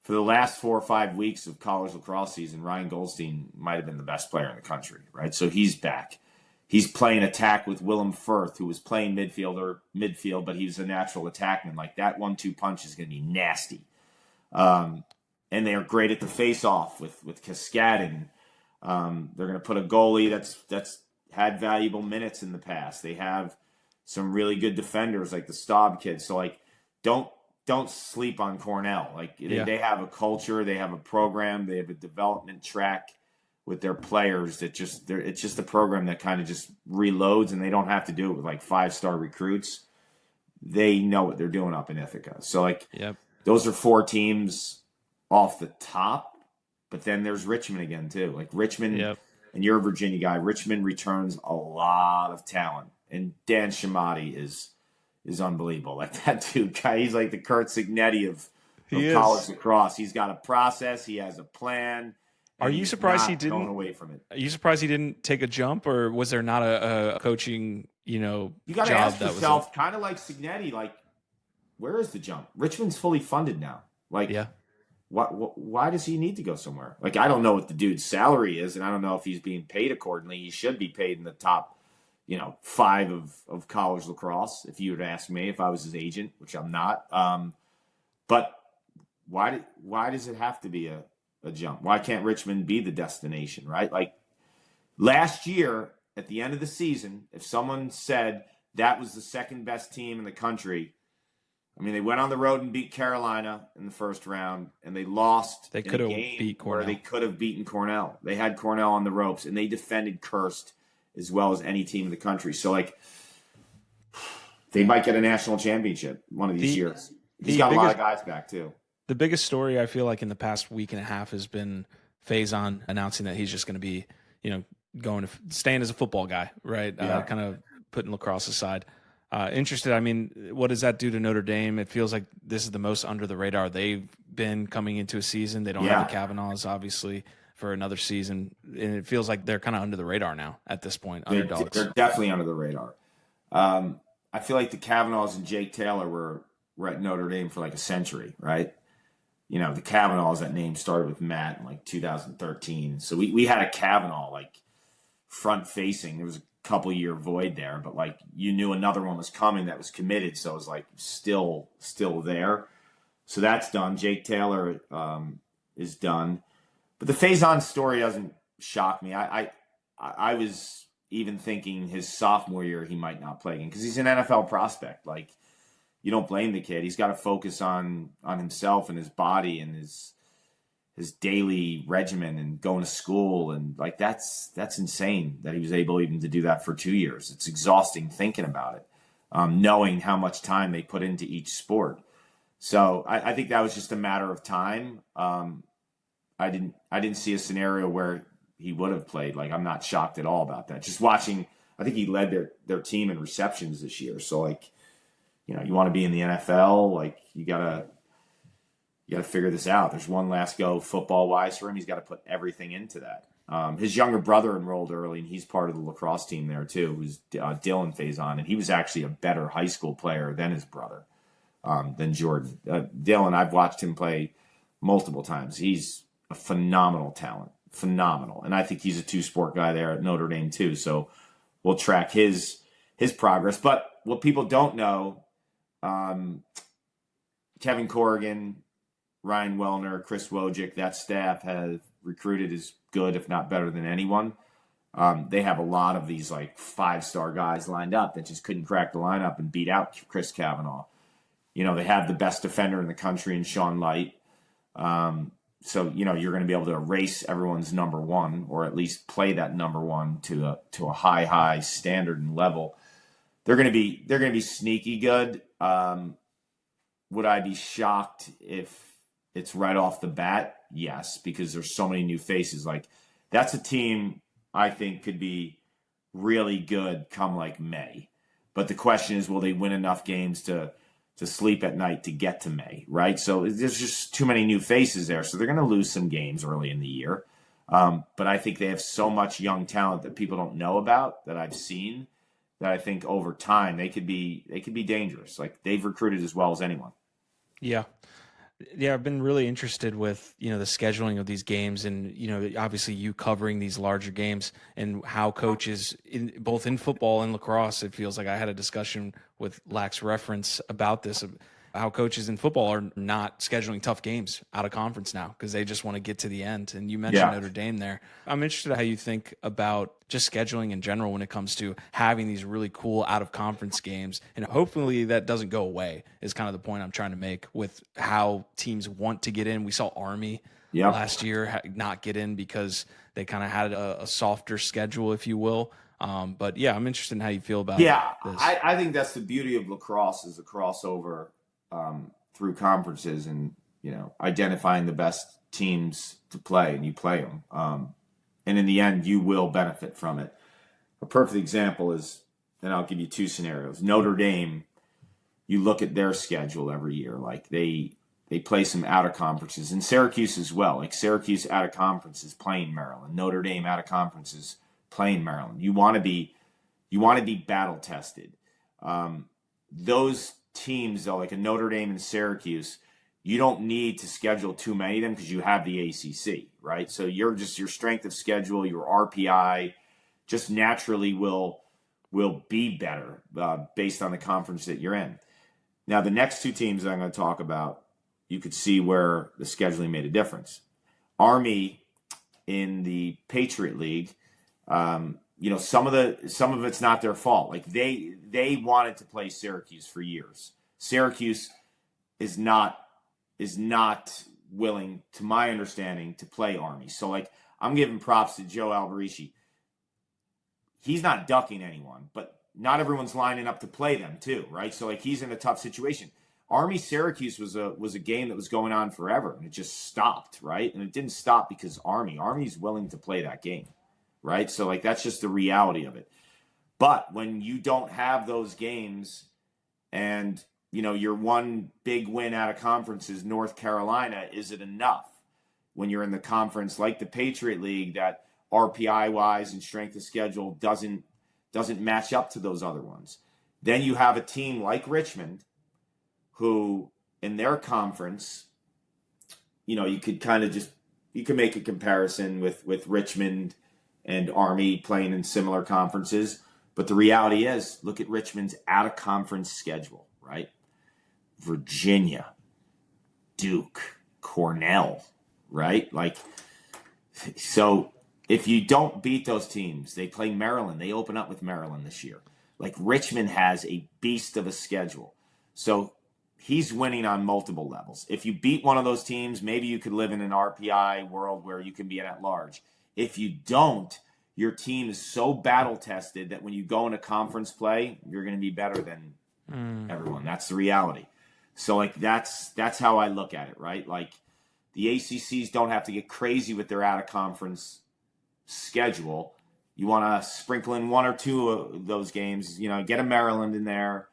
For the last 4 or 5 weeks of college lacrosse season, Ryan Goldstein might have been the best player in the country, right? So he's back. He's playing attack with Willem Firth, who was playing midfield, but he was a natural attackman. Like, that 1-2 punch is going to be nasty. And they are great at the face-off with Cascadin. They're going to put a goalie that's had valuable minutes in the past. They have some really good defenders like the Staub kids. So, like, don't sleep on Cornell. Like, they have a culture, they have a program, they have a development track with their players that it's just a program that kind of just reloads, and they don't have to do it with like 5-star recruits. They know what they're doing up in Ithaca. So, like, those are 4 teams off the top, but then there's Richmond again too. Like, Richmond, and you're a Virginia guy, Richmond returns a lot of talent, and Dan Shamati is unbelievable. Like, that dude, guy, he's like the Kurt Signetti of college lacrosse. He's got a process. He has a plan. Are you surprised he didn't going away from it? Are you surprised he didn't take a jump, or was there not a coaching, you got to ask yourself, kind of like Signetti, like, where is the jump? Richmond's fully funded now. Like, why does he need to go somewhere? Like, I don't know what the dude's salary is, and I don't know if he's being paid accordingly. He should be paid in the top 5 of college lacrosse, if you would ask me, if I was his agent, which I'm not. But why does it have to be a jump? Why can't Richmond be the destination, right? Like, last year at the end of the season, if someone said that was the second best team in the country, I mean, they went on the road and beat Carolina in the first round, and they lost. They could have beat Cornell. Where they could have beaten Cornell. They had Cornell on the ropes, and they defended Kirst as well as any team in the country. So, like, they might get a national championship one of these years. He's got a lot of guys back too. The biggest story, I feel like, in the past week and a half has been Faison announcing that he's just going to be, staying as a football guy, right? Kind of putting lacrosse aside. Interested, I mean, what does that do to Notre Dame? It feels like this is the most under the radar they've been coming into a season. They don't have the Kavanaughs, obviously, for another season. And it feels like they're kind of under the radar now at this point, underdogs. They're definitely under the radar. I feel like the Kavanaughs and Jake Taylor were at Notre Dame for like a century, right? The Kavanaughs, that name started with Matt in like 2013. So we had a Kavanaugh like front facing. There was a couple year void there, but like you knew another one was coming that was committed. So it was like still there. So that's done. Jake Taylor is done. But the Faison story doesn't shock me. I was even thinking his sophomore year he might not play again because he's an NFL prospect. Like, you don't blame the kid. He's got to focus on himself and his body and his daily regimen and going to school. And like, that's insane that he was able even to do that for 2 years. It's exhausting thinking about it, knowing how much time they put into each sport. So I think that was just a matter of time. I didn't see a scenario where he would have played. Like, I'm not shocked at all about that. Just watching, I think he led their team in receptions this year. So like, you want to be in the NFL, like you gotta figure this out. There's one last go football wise for him. He's got to put everything into that. His younger brother enrolled early, and he's part of the lacrosse team there too. Who's Dylan Faison, and he was actually a better high school player than his brother, than Jordan. Dylan, I've watched him play multiple times. He's a phenomenal talent, phenomenal, and I think he's a 2-sport guy there at Notre Dame too. So we'll track his progress. But what people don't know. Kevin Corrigan, Ryan Wellner, Chris Wojcik, that staff has recruited as good, if not better than anyone. They have a lot of these like 5-star guys lined up that just couldn't crack the lineup and beat out Chris Kavanaugh. They have the best defender in the country in Sean Light. So, you're going to be able to erase everyone's number one, or at least play that number one to a high standard and level. They're going to be sneaky good. Would I be shocked if it's right off the bat? Yes, because there's so many new faces. Like, that's a team I think could be really good come like May. But the question is, will they win enough games to sleep at night to get to May, right? So there's just too many new faces there. So they're going to lose some games early in the year. But I think they have so much young talent that people don't know about, that I've seen, that I think over time they could be dangerous. Like, they've recruited as well as anyone. Yeah. Yeah, I've been really interested with, the scheduling of these games and, obviously you covering these larger games and how coaches both in football and lacrosse, it feels like I had a discussion with Lax Reference about this, how coaches in football are not scheduling tough games out of conference now because they just want to get to the end. And you mentioned Notre Dame there. I'm interested in how you think about just scheduling in general when it comes to having these really cool out of conference games. And hopefully that doesn't go away is kind of the point I'm trying to make with how teams want to get in. We saw Army last year not get in because they kind of had a softer schedule, if you will. But yeah, I'm interested in how you feel about this. I think that's the beauty of lacrosse, is the crossover through conferences and, identifying the best teams to play, and you play them. And in the end, you will benefit from it. A perfect example is, and I'll give you two scenarios. Notre Dame, you look at their schedule every year. Like, they play some out of conferences, and Syracuse as well. Like, Syracuse out of conferences playing Maryland. Notre Dame out of conferences playing Maryland. You want to be battle tested. Those teams, though, like a Notre Dame and Syracuse, you don't need to schedule too many of them because you have the ACC, right? So your strength of schedule, your RPI, just naturally will be better based on the conference that you're in. Now, the next two teams that I'm going to talk about, you could see where the scheduling made a difference. Army in the Patriot League, some of it's not their fault. Like, they wanted to play Syracuse for years. Syracuse is not willing, to my understanding, to play Army. So, like, I'm giving props to Joe Alberici. He's not ducking anyone, but not everyone's lining up to play them too, right? So, like, he's in a tough situation. Army Syracuse was a game that was going on forever, and it just stopped, right? And it didn't stop because Army's willing to play that game, right? So, like, that's just the reality of it. But when you don't have those games, and your one big win out of conference is North Carolina, is it enough when you're in the conference like the Patriot League that RPI wise and strength of schedule doesn't match up to those other ones? Then you have a team like Richmond, who in their conference, you could make a comparison with Richmond and Army playing in similar conferences. But the reality is, look at Richmond's out of conference schedule, right? Virginia, Duke, Cornell, right? Like, so if you don't beat those teams, they play Maryland. They open up with Maryland this year. Like, Richmond has a beast of a schedule. So he's winning on multiple levels. If you beat one of those teams, maybe you could live in an RPI world where you can be at large. If you don't, your team is so battle tested that when you go into conference play, you're going to be better than everyone. That's the reality. So, like, that's how I look at it, right? Like, the ACCs don't have to get crazy with their out of conference schedule. You want to sprinkle in one or two of those games, get a Maryland in there,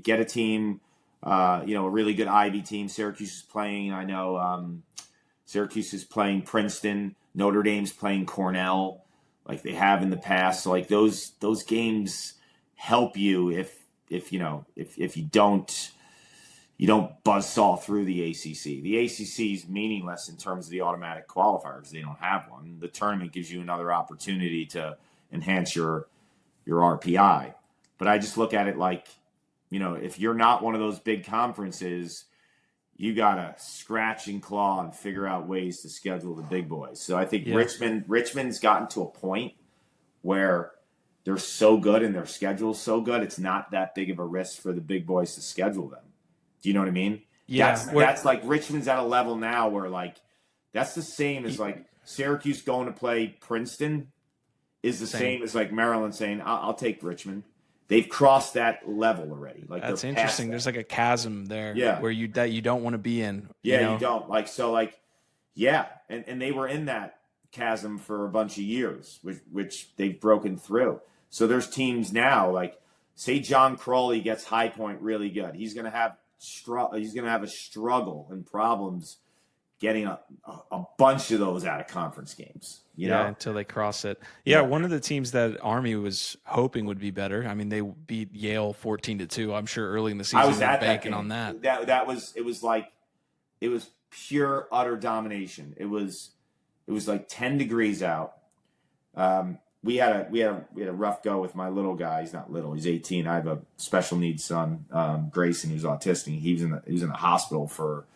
get a team, a really good Ivy team. Syracuse is playing, I know, Syracuse is playing Princeton. Notre Dame's playing Cornell, like they have in the past. So, like, those games help you if you don't buzzsaw through the ACC. The ACC is meaningless in terms of the automatic qualifiers. They don't have one. The tournament gives you another opportunity to enhance your RPI. But I just look at it like, if you're not one of those big conferences, you got to scratch and claw and figure out ways to schedule the big boys. So I think Richmond's gotten to a point where they're so good and their schedule's so good, it's not that big of a risk for the big boys to schedule them. Do you know what I mean? Yeah. That's like Richmond's at a level now where, like, that's the same as, like, Syracuse going to play Princeton is the same as, like, Maryland saying, I'll take Richmond. they've crossed that level already. Like That's they're interesting. past There's that. like a chasm there Yeah. where you don't want to be in. Yeah, you don't yeah, and they were in that chasm for a bunch of years, which they've broken through. So there's teams now, like say John Crawley gets High Point really good, he's gonna have a struggle and problems getting a bunch of those out of conference games. You know, until they cross it. Yeah, one of the teams that Army was hoping would be better. I mean, they beat Yale 14-2. I'm sure early in the season I was they're at banking that on game. that. It was pure utter domination. It was like 10 degrees out. We had a rough go with my little guy. He's not little. He's 18. I have a special needs son, Grayson, who's autistic. He was in the hospital for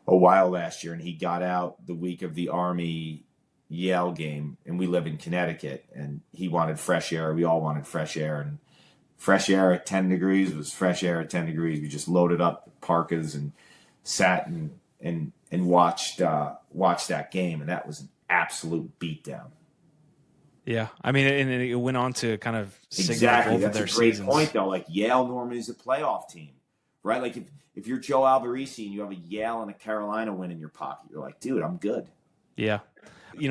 a while last year, and he got out the week of the Army Yale game, and we live in Connecticut, and he wanted fresh air. We all wanted fresh air, and fresh air at 10 degrees was fresh air at 10 degrees. We just loaded up parkas and sat and watched that game, and that was an absolute beatdown. Yeah, I mean, and it went on to kind of signal Exactly. both That's of their a great seasons. point, though. Like Yale normally is a playoff team, right? Like if you're Joe Alvarese and you have a Yale and a Carolina win in your pocket, you're like, dude, I'm good. Yeah.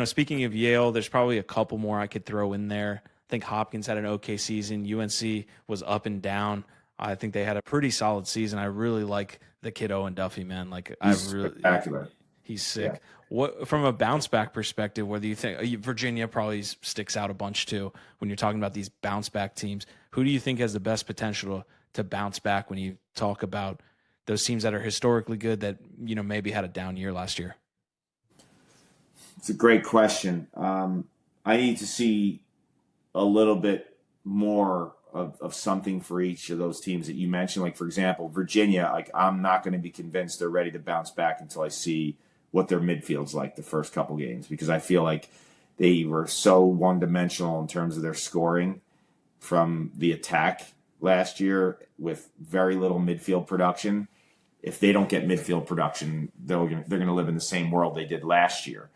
Speaking of Yale, there's probably a couple more I could throw in there. I think Hopkins had an okay season. UNC was up and down. I think they had a pretty solid season. I really like the kid Owen Duffy, man. He's spectacular. He's sick. Yeah. What from a bounce back perspective, what do you think? Virginia probably sticks out a bunch too when you're talking about these bounce back teams. Who do you think has the best potential to bounce back when you talk about those teams that are historically good that maybe had a down year last year? It's a great question. I need to see a little bit more of something for each of those teams that you mentioned. Like, for example, Virginia, I'm not going to be convinced they're ready to bounce back until I see what their midfield's like the first couple games, because I feel like they were so one-dimensional in terms of their scoring from the attack last year with very little midfield production. If they don't get midfield production, they're going to live in the same world they did last year,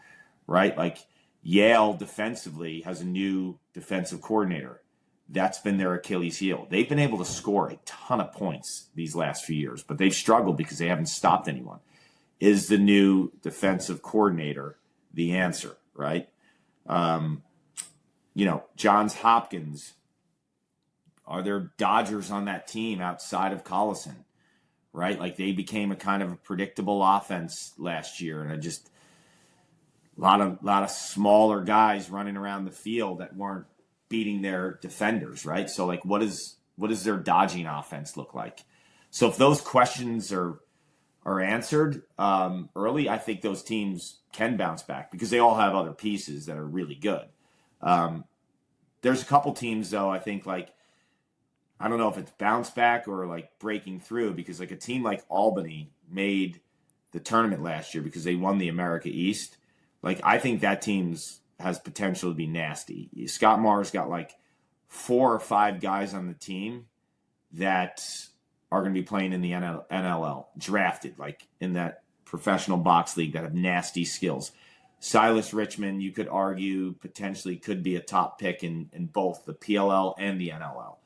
right? Like Yale defensively has a new defensive coordinator. That's been their Achilles heel. They've been able to score a ton of points these last few years, but they've struggled because they haven't stopped anyone. Is the new defensive coordinator the answer, right? Johns Hopkins, are there Dodgers on that team outside of Collison, right? Like they became a kind of a predictable offense last year, and a lot of smaller guys running around the field that weren't beating their defenders, right? So like, what does their dodging offense look like? So if those questions are answered early, I think those teams can bounce back because they all have other pieces that are really good. There's a couple teams though, I think I don't know if it's bounce back or like breaking through, because like a team like Albany made the tournament last year because they won the America East. Like I think that team's has potential to be nasty. Scott Marr's got like 4 or 5 guys on the team that are going to be playing in the NLL, drafted like in that professional box league, that have nasty skills. Silas Richmond, you could argue, potentially could be a top pick in both the PLL and the NLL.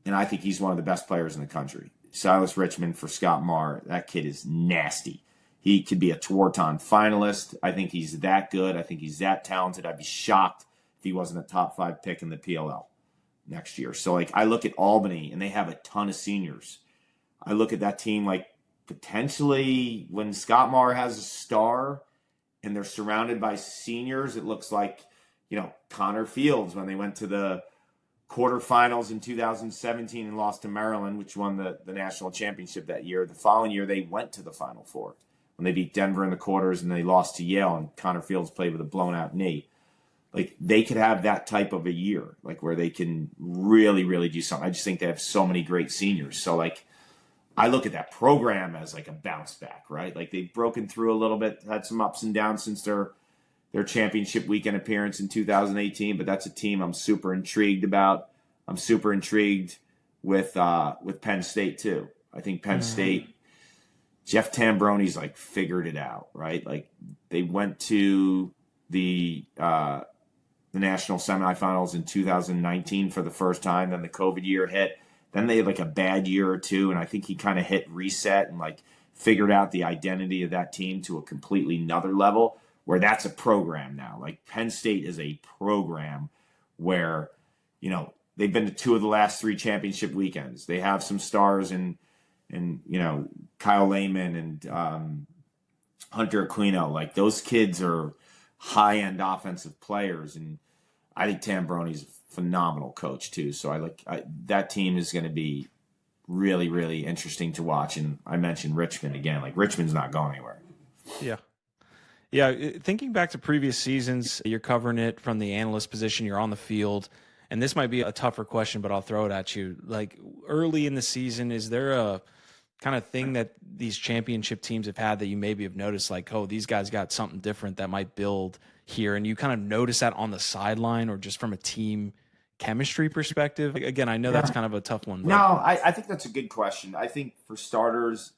And I think he's one of the best players in the country. Silas Richmond for Scott Marr, that kid is nasty. He could be a Tewaaraton finalist. I think he's that good. I think he's that talented. I'd be shocked if he wasn't a top 5 pick in the PLL next year. So like I look at Albany and they have a ton of seniors. I look at that team like potentially when Scott Marr has a star and they're surrounded by seniors, it looks like, Connor Fields when they went to the quarterfinals in 2017 and lost to Maryland, which won the national championship that year. The following year, they went to the Final Four when they beat Denver in the quarters and they lost to Yale, and Connor Fields played with a blown out knee. Like they could have that type of a year, like where they can really, really do something. I just think they have so many great seniors. So like, I look at that program as like a bounce back, right? Like they've broken through a little bit, had some ups and downs since their championship weekend appearance in 2018, but that's a team I'm super intrigued about. I'm super intrigued with Penn State too. I think Penn State, Jeff Tambroni's like figured it out, right? Like they went to the the national semifinals in 2019 for the first time. Then the COVID year hit. Then they had like a bad year or two, and I think he kind of hit reset and like figured out the identity of that team to a completely another level where that's a program now. Like Penn State is a program where, you know, they've been to 2 of the last 3 championship weekends. They have some stars in you know, Kyle Lehman and Hunter Aquino. Like those kids are high-end offensive players, and I think Tambroni's a phenomenal coach too. So that team is going to be really, really interesting to watch. And I mentioned Richmond again. Like Richmond's not going anywhere. Yeah. Yeah. Thinking back to previous seasons, you're covering it from the analyst position. You're on the field. And this might be a tougher question, but I'll throw it at you. Like early in the season, is there a kind of thing that these championship teams have had that you maybe have noticed, like, oh, these guys got something different that might build here, and you kind of notice that on the sideline or just from a team chemistry perspective? Again, I know that's kind of a tough one. But... No, I think that's a good question. I think for starters,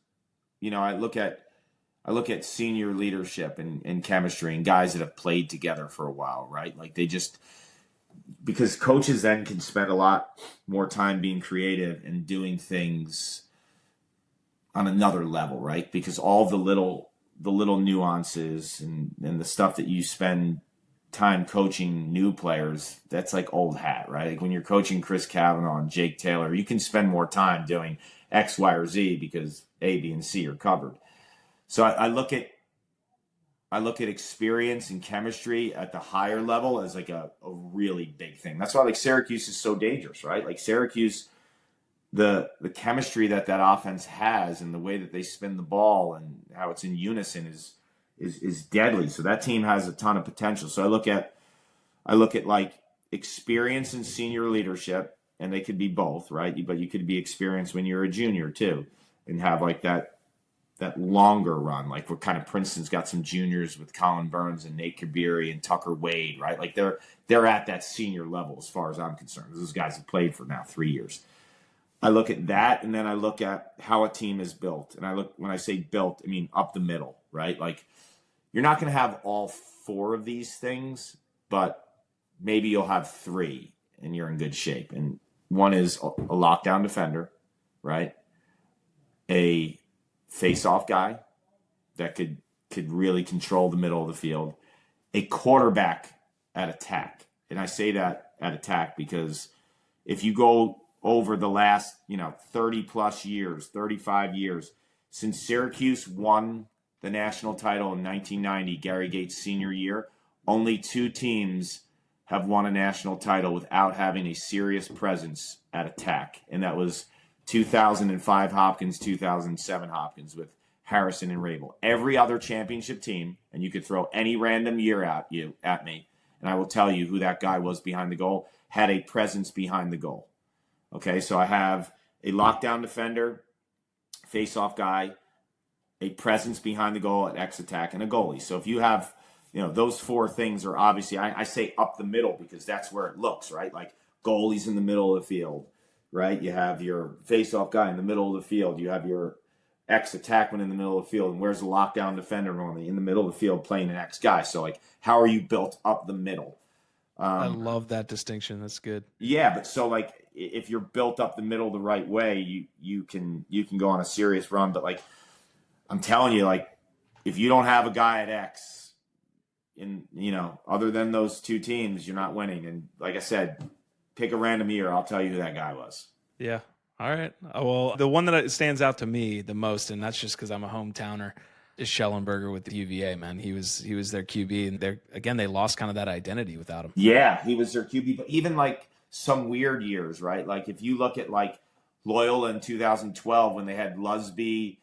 you know, I look at senior leadership and chemistry and guys that have played together for a while, right? Like they just, because coaches then can spend a lot more time being creative and doing things on another level, right? Because all the little nuances and the stuff that you spend time coaching new players, that's like old hat, right? Like when you're coaching Chris Kavanaugh and Jake Taylor, you can spend more time doing X, Y, or Z because A, B, and C are covered. So I look at experience and chemistry at the higher level as like a really big thing. That's why like Syracuse is so dangerous, right? Like Syracuse, the chemistry that offense has and the way that they spin the ball and how it's in unison is deadly. So that team has a ton of potential. So I look at like experience and senior leadership, and they could be both, right? But you could be experienced when you're a junior too, and have like that longer run. Like we're kind of Princeton's got some juniors with Colin Burns and Nate Kabiri and Tucker Wade, right? Like they're at that senior level as far as I'm concerned. Those guys have played for now 3 years. I look at that, and then I look at how a team is built. And when I say built, I mean up the middle, right? Like you're not going to have all 4 of these things, but maybe you'll have 3 and you're in good shape. And one is a lockdown defender, right? A face-off guy that could really control the middle of the field. A quarterback at attack. And I say that at attack because if you go over the last, 30 plus years, 35 years, since Syracuse won the national title in 1990, Gary Gates' senior year, only 2 teams have won a national title without having a serious presence at attack. And that was 2005 Hopkins, 2007 Hopkins with Harrison and Rabel. Every other championship team, and you could throw any random year at me, and I will tell you who that guy was behind the goal, had a presence behind the goal. Okay, so I have a lockdown defender, face-off guy, a presence behind the goal at X attack, and a goalie. So if you have, those 4 things are obviously, I say up the middle because that's where it looks, right? Like goalie's in the middle of the field, right? You have your face-off guy in the middle of the field. You have your X attackman in the middle of the field. And where's the lockdown defender normally? In the middle of the field playing an X guy. So, like, how are you built up the middle? I love that distinction. That's good. Yeah, but so, like, if you're built up the middle the right way, you can go on a serious run. But, like, I'm telling you, like, if you don't have a guy at X, other than those 2 teams, you're not winning. And like I said, pick a random year. I'll tell you who that guy was. Yeah. All right. Well, the one that stands out to me the most, and that's just because I'm a hometowner, is Schellenberger with the UVA, man. He was their QB, and they lost kind of that identity without him. Yeah, he was their QB. But even like some weird years, right? Like if you look at like Loyola in 2012 when they had Lusby,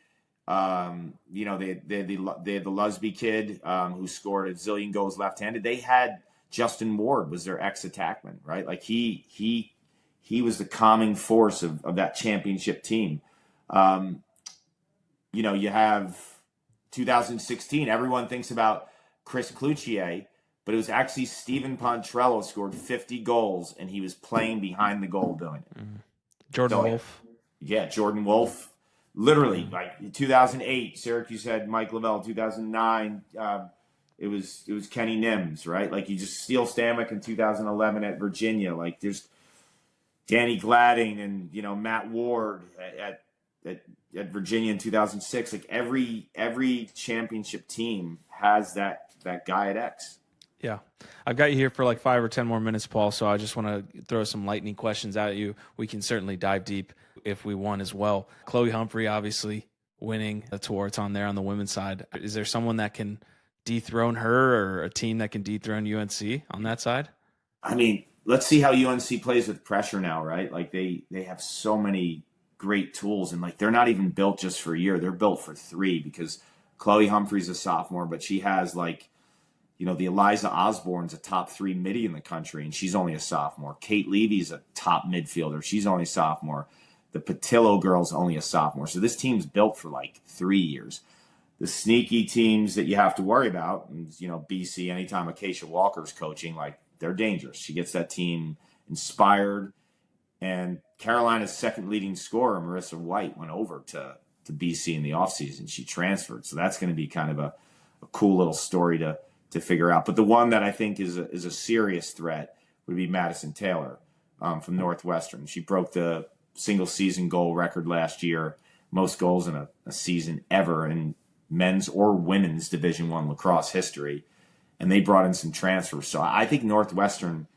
they had the Lusby kid who scored a zillion goals left-handed. They had Justin Ward was their ex-attackman, right? Like he was the calming force of that championship team. You have 2016. Everyone thinks about Chris Cloutier, but it was actually Steven Pontrello scored 50 goals, and he was playing behind the goal doing it. Jordan Wolf. Yeah, Jordan Wolf. Literally, like 2008, Syracuse had Mike Lavelle. 2009, it was Kenny Nims, right? Like, you just steal Stamek in 2011 at Virginia. Like, there's Danny Gladding and, Matt Ward at Virginia in 2006. Like, every championship team has that guy at X. Yeah. I've got you here for like 5 or 10 more minutes, Paul, so I just want to throw some lightning questions at you. We can certainly dive deep if we want as well. Chloe Humphrey, obviously, winning the tour. It's on there on the women's side. Is there someone that can dethrone her, or a team that can dethrone UNC on that side? I mean, let's see how UNC plays with pressure now, right? Like, they have so many great tools, and like, they're not even built just for a year. They're built for 3, because Chloe Humphrey's a sophomore, but she has like, the Eliza Osborne's a top 3 midi in the country, and she's only a sophomore. Kate Levy's a top midfielder. She's only a sophomore. The Patillo girl's only a sophomore. So this team's built for like 3 years. The sneaky teams that you have to worry about, and, BC, anytime Acacia Walker's coaching, like, they're dangerous. She gets that team inspired. And Carolina's second leading scorer, Marissa White, went over to BC in the offseason. She transferred. So that's going to be kind of a cool little story to figure out. But the one that I think is a serious threat would be Madison Taylor from Northwestern. She broke the single season goal record last year, most goals in a season ever in men's or women's Division I lacrosse history. And they brought in some transfers. So I think Northwestern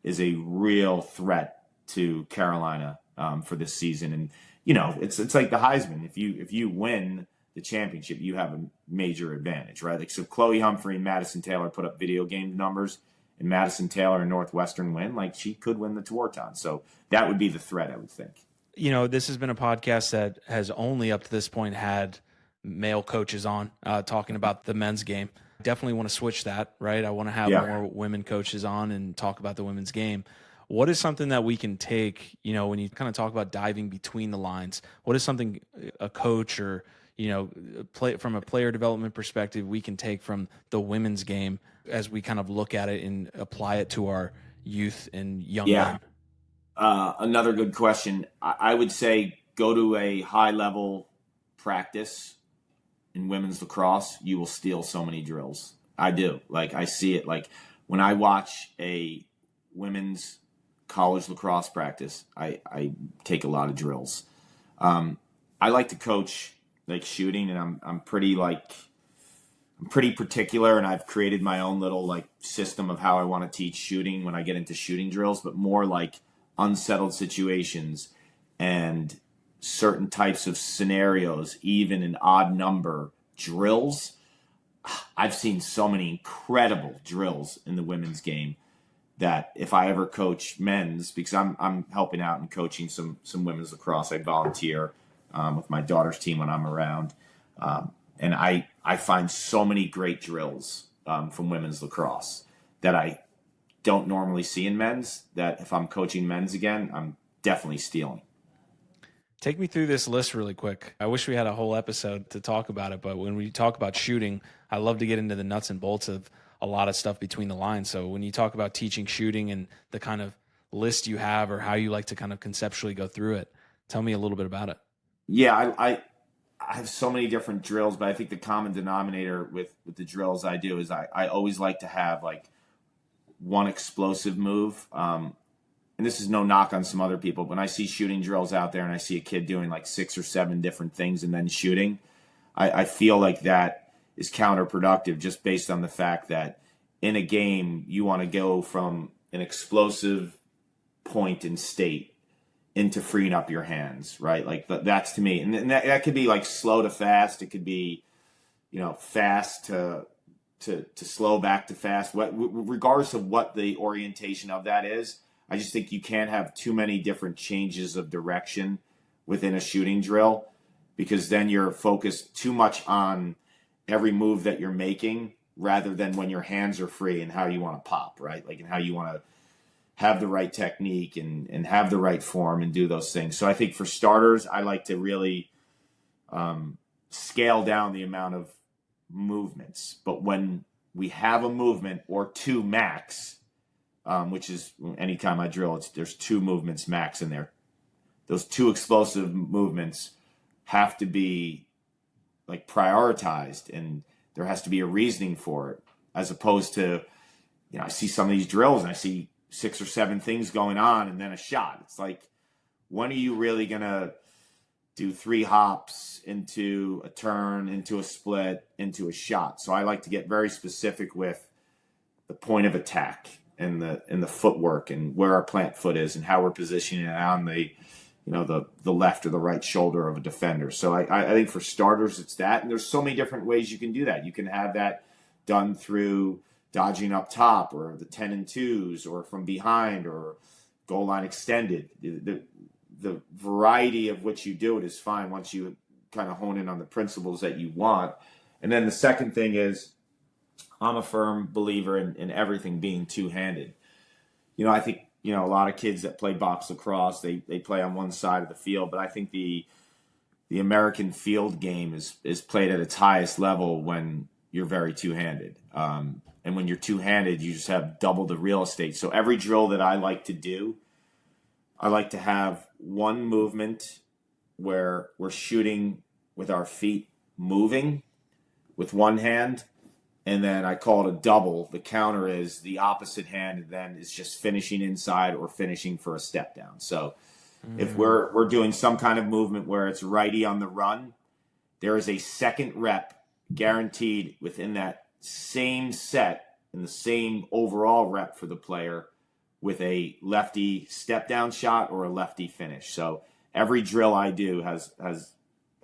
is a real threat to Carolina for this season. And, it's like the Heisman. If you win the championship, you have a major advantage, right? Like, so Chloe Humphrey and Madison Taylor put up video game numbers, and Madison Taylor and Northwestern win. Like, she could win the Tewaaraton. So that would be the threat, I would think. This has been a podcast that has only up to this point had male coaches on talking about the men's game. Definitely want to switch that, right? I want to have more women coaches on and talk about the women's game. What is something that we can take, when you kind of talk about diving between the lines, what is something a coach or, from a player development perspective we can take from the women's game as we kind of look at it and apply it to our youth and young men? Another good question. I would say go to a high-level practice in women's lacrosse. You will steal so many drills. I do. Like, I see it. Like, when I watch a women's college lacrosse practice, I take a lot of drills. I like to coach like shooting, and I'm pretty particular, and I've created my own little like system of how I want to teach shooting when I get into shooting drills, but more like unsettled situations and certain types of scenarios, even an odd number drills. I've seen so many incredible drills in the women's game that if I ever coach men's, because I'm helping out and coaching some women's lacrosse, I volunteer with my daughter's team when I'm around. And I find so many great drills from women's lacrosse that I don't normally see in men's, that if I'm coaching men's again, I'm definitely stealing. Take me through this list really quick. I wish we had a whole episode to talk about it, but when we talk about shooting, I love to get into the nuts and bolts of a lot of stuff between the lines. So when you talk about teaching shooting and the kind of list you have or how you like to kind of conceptually go through it, tell me a little bit about it. Yeah, I have so many different drills, but I think the common denominator with the drills I do is I always like to have like one explosive move. And this is no knock on some other people. When I see shooting drills out there and I see a kid doing like 6 or 7 different things and then shooting, I feel like that is counterproductive, just based on the fact that in a game, you want to go from an explosive point and state into freeing up your hands, right? Like that's to me. And that could be like slow to fast. It could be, fast to slow back to fast. Regardless of what the orientation of that is, I just think you can't have too many different changes of direction within a shooting drill, because then you're focused too much on every move that you're making rather than when your hands are free and how you want to pop, right? Like, and how you want to have the right technique and have the right form and do those things. So I think for starters, I like to really scale down the amount of movements. But when we have a movement or 2 max, which is anytime I drill, there's 2 movements max in there. Those 2 explosive movements have to be like prioritized, and there has to be a reasoning for it. as opposed to, I see some of these drills and I see 6 or 7 things going on and then a shot. It's like, when are you really going to do 3 hops into a turn, into a split, into a shot? So I like to get very specific with the point of attack and the footwork and where our plant foot is and how we're positioning it on the left or the right shoulder of a defender. So I think for starters, it's that. And there's so many different ways you can do that. You can have that done through dodging up top or the 10 and 2s or from behind or goal line extended. The variety of which you do it is fine once you kind of hone in on the principles that you want. And then the second thing is, I'm a firm believer in everything being two-handed. I think, a lot of kids that play box lacrosse, they play on one side of the field, but I think the American field game is played at its highest level when you're very two-handed. And when you're two-handed, you just have double the real estate. So every drill that I like to do, I like to have one movement where we're shooting with our feet moving with one hand, and then I call it a double. The counter is the opposite hand, and then it's just finishing inside or finishing for a step down. So if we're doing some kind of movement where it's righty on the run, there is a second rep guaranteed within that same set and the same overall rep for the player with a lefty step down shot or a lefty finish. So every drill I do has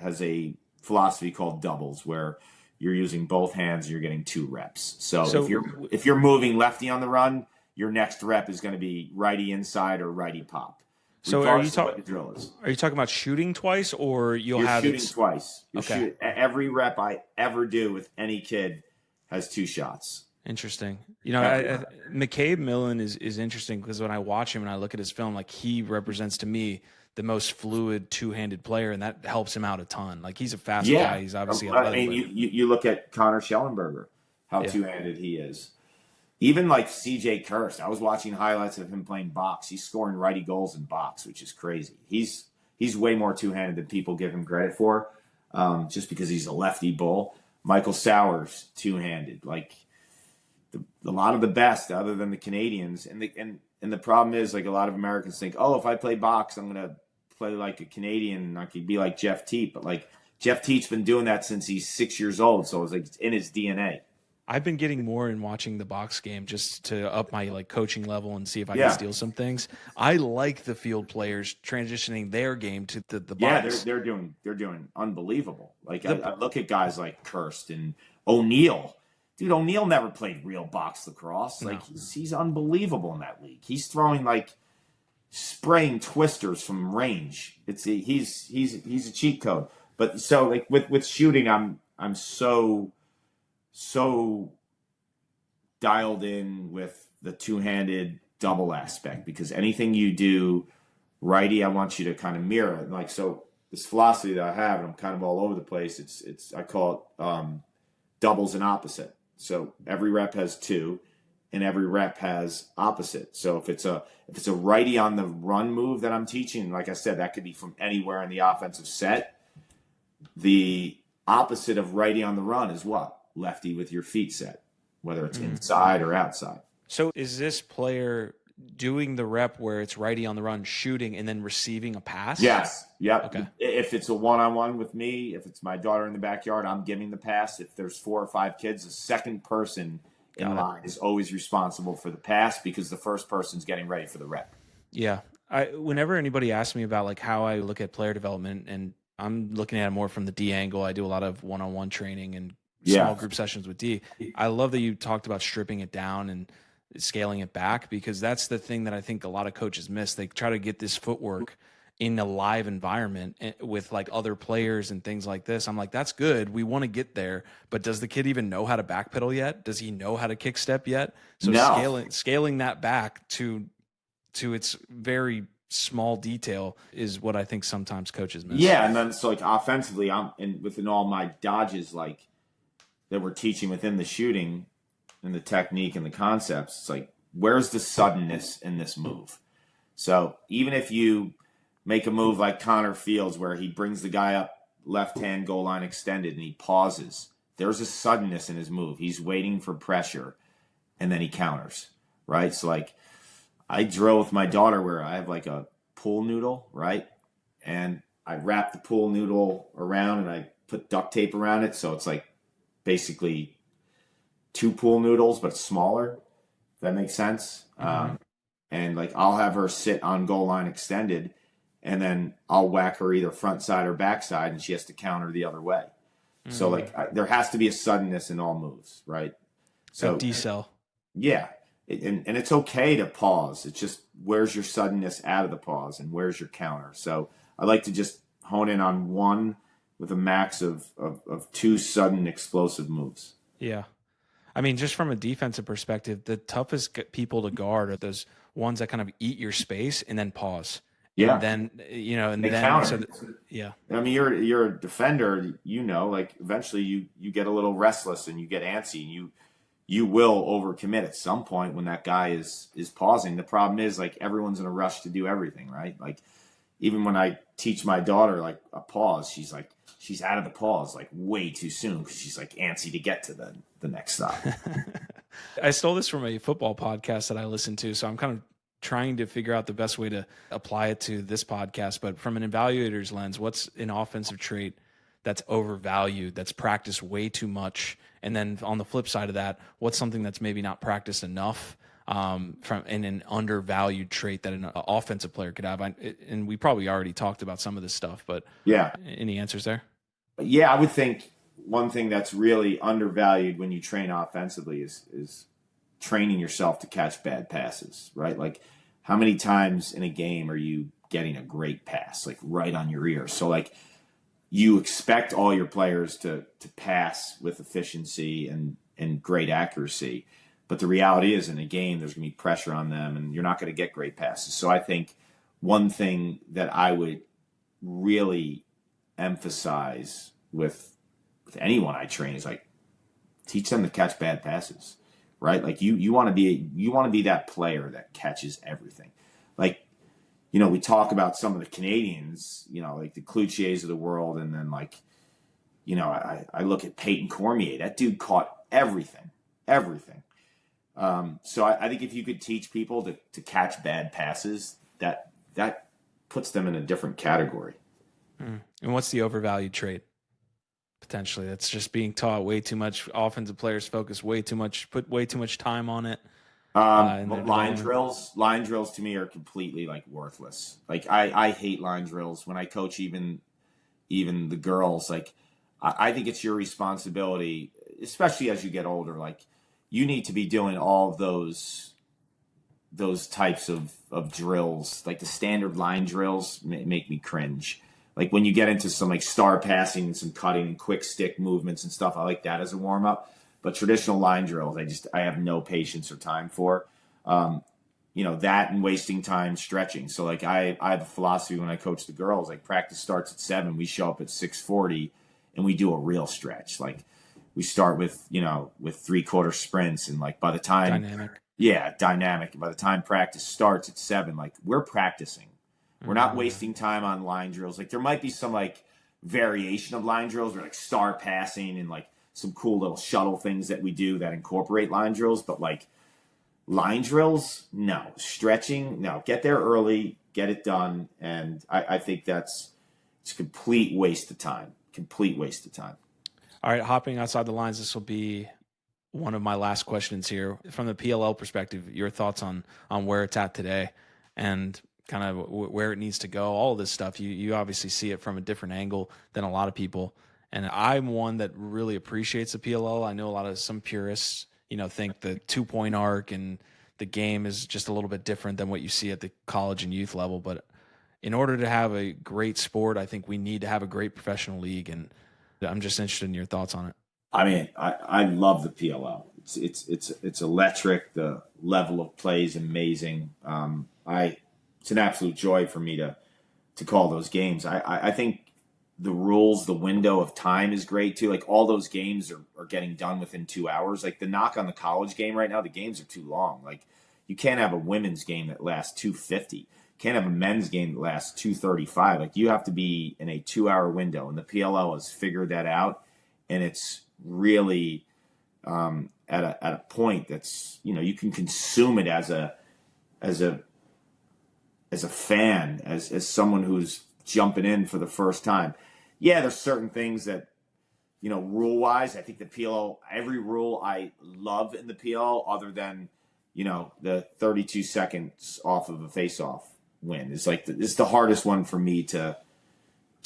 a philosophy called doubles, where you're using both hands and you're getting 2 reps. So if you're moving lefty on the run, your next rep is going to be righty inside or righty pop. So are you talking about shooting twice, or you're shooting twice? Okay. Every rep I ever do with any kid has 2 shots. Interesting. McCabe Millen is interesting because when I watch him and I look at his film, like, he represents to me the most fluid two-handed player, and that helps him out a ton. Like, he's a fast guy. He's obviously athletic. You look at Connor Schellenberger, how two-handed he is. Even like CJ Kirst, I was watching highlights of him playing box. He's scoring righty goals in box, which is crazy. He's way more two-handed than people give him credit for, just because he's a lefty bull. Michael Sowers, two-handed. Like, a lot of the best, other than the Canadians, and the problem is, like, a lot of Americans think, if I play box, I'm gonna play like a Canadian and I could be like Jeff Teat. But like, Jeff Teat's been doing that since he's 6 years old, so it's in his DNA. I've been getting more in watching the box game just to up my coaching level and see if I can steal some things. I like the field players transitioning their game to the box. Yeah, they're doing unbelievable. Like, I look at guys like Kirst and O'Neal. Dude, O'Neal never played real box lacrosse. Like, he's unbelievable in that league. He's throwing spraying twisters from range. He's a cheat code. But so, like, with shooting, I'm so dialed in with the two-handed double aspect, because anything you do righty, I want you to kind of mirror it. Like, so this philosophy that I have, and I'm kind of all over the place, I call it doubles and opposite. So every rep has 2, and every rep has opposite. So if it's a righty on the run move that I'm teaching, like I said, that could be from anywhere in the offensive set. The opposite of righty on the run is what? Lefty with your feet set, whether it's inside or outside. So is this player doing the rep where it's righty on the run, shooting, and then receiving a pass? Yes. Yep. Okay. If it's a one-on-one with me, if it's my daughter in the backyard, I'm giving the pass. If there's 4 or 5 kids, the second person in line is always responsible for the pass, because the first person's getting ready for the rep. Yeah. Whenever anybody asks me about how I look at player development, and I'm looking at it more from the D angle, I do a lot of one-on-one training and small group sessions with D. I love that you talked about stripping it down and scaling it back, because that's the thing that I think a lot of coaches miss. They try to get this footwork in a live environment with other players and things like this. I'm like, that's good. We want to get there, but does the kid even know how to backpedal yet? Does he know how to kick step yet? So scaling that back to its very small detail is what I think sometimes coaches miss. Yeah, and then so offensively, within all my dodges that we're teaching within the shooting and the technique and the concepts, it's where's the suddenness in this move? So even if you make a move like Connor Fields, where he brings the guy up left hand goal line extended and he pauses there's a suddenness in his move. He's waiting for pressure, and then he counters, right? So like I drill with my daughter where I have like a pool noodle, right? And I wrap the pool noodle around and I put duct tape around it. So it's like basically 2 pool noodles, but smaller. If that makes sense. Mm-hmm. And like I'll have her sit on goal line extended, and then I'll whack her either front side or back side, and she has to counter the other way. Mm-hmm. So like there has to be a suddenness in all moves, right? So decel. Yeah. And it's okay to pause. It's just where's your suddenness out of the pause and where's your counter. So I like to just hone in on one with a max of 2 sudden explosive moves. Yeah. I mean, just from a defensive perspective, the toughest people to guard are those ones that kind of eat your space and then pause. Yeah. And then, and they then, counter. Yeah. I mean, you're a defender, like eventually you get a little restless and you get antsy and you will overcommit at some point when that guy is pausing. The problem is like everyone's in a rush to do everything, right? Like even when I teach my daughter like a pause, she's out of the pause like way too soon because she's like antsy to get to the next stop. I stole this from a football podcast that I listened to, so I'm kind of trying to figure out the best way to apply it to this podcast. But from an evaluator's lens, what's an offensive trait that's overvalued, that's practiced way too much? And then on the flip side of that, what's something that's maybe not practiced enough from in an undervalued trait that an offensive player could have? And we probably already talked about some of this stuff, but yeah, any answers there? Yeah, I would think one thing that's really undervalued when you train offensively is training yourself to catch bad passes, right? Like how many times in a game are you getting a great pass, like right on your ear? So like you expect all your players to pass with efficiency and great accuracy. But the reality is in a game, there's going to be pressure on them and you're not going to get great passes. So I think one thing that I would really emphasize with anyone I train is like teach them to catch bad passes, right? Like you want to be that player that catches everything. Like, we talk about some of the Canadians, like the Cloutiers of the world. And then like, I look at Peyton Cormier, that dude caught everything. So I think if you could teach people to catch bad passes, that puts them in a different category. And what's the overvalued trait? Potentially, that's just being taught way too much. Offensive players focus way too much, put way too much time on it. Line drills to me are completely like worthless. Like I hate line drills when I coach even the girls. Like I think it's your responsibility, especially as you get older. Like you need to be doing all of those types of drills. Like the standard line drills make me cringe. Like when you get into some like star passing and some cutting and quick stick movements and stuff, I like that as a warm up. But traditional line drills, I have no patience or time for. That and wasting time stretching. So like I have a philosophy when I coach the girls, like practice starts at 7, we show up at 6:40 and we do a real stretch. Like we start with 3/4 sprints and like by the time dynamic. By the time practice starts at 7, like we're practicing. We're not wasting time on line drills. Like there might be some like variation of line drills or like star passing and like some cool little shuttle things that we do that incorporate line drills, but like line drills, no. Stretching, no. Get there early, get it done, and I think it's a complete waste of time. All right, hopping outside the lines, this will be one of my last questions here. From the PLL perspective, your thoughts on where it's at today and kind of where it needs to go, all of this stuff. You obviously see it from a different angle than a lot of people. And I'm one that really appreciates the PLL. I know some purists, think the 2-point arc and the game is just a little bit different than what you see at the college and youth level. But in order to have a great sport, I think we need to have a great professional league. And I'm just interested in your thoughts on it. I mean, I love the PLL. It's electric. The level of play is amazing. It's an absolute joy for me to call those games. I think the rules, the window of time is great too. Like all those games are getting done within 2 hours. Like the knock on the college game right now, the games are too long. Like you can't have a women's game that lasts 250. Can't have a men's game that lasts 235. Like you have to be in a 2-hour window, and the PLL has figured that out, and it's really at a point that's, you can consume it as a fan, as someone who's jumping in for the first time. Yeah, there's certain things that, rule wise, I think the PLL, every rule I love in the PLL other than, the 32 seconds off of a face-off win. It's the hardest one for me to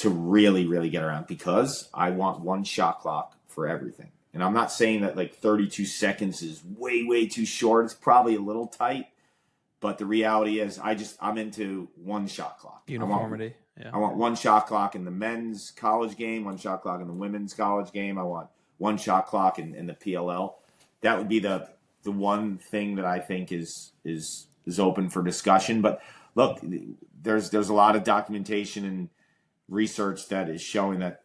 really, really get around, because I want one shot clock for everything. And I'm not saying that 32 seconds is way, way too short. It's probably a little tight, but the reality is I'm into one shot clock. Uniformity. I want one shot clock in the men's college game, one shot clock in the women's college game. I want one shot clock in the PLL. That would be the one thing that I think is open for discussion. But look, there's a lot of documentation and research that is showing that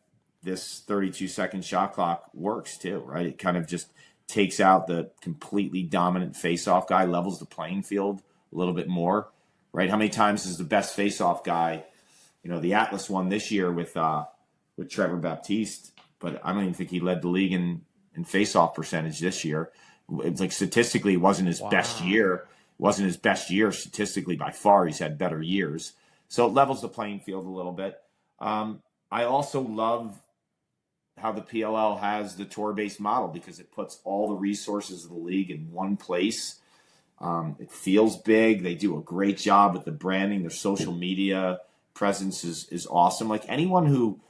this 32-second shot clock works too, right? It kind of just takes out the completely dominant face-off guy, levels the playing field a little bit more, right? How many times is the best face-off guy? The Atlas won this year with Trevor Baptiste, but I don't even think he led the league in face-off percentage this year. It's statistically, it wasn't his best year. It wasn't his best year statistically by far. He's had better years. So it levels the playing field a little bit. I also love how the PLL has the tour-based model, because it puts all the resources of the league in one place. It feels big. They do a great job with the branding. Their social media presence is awesome. Anyone who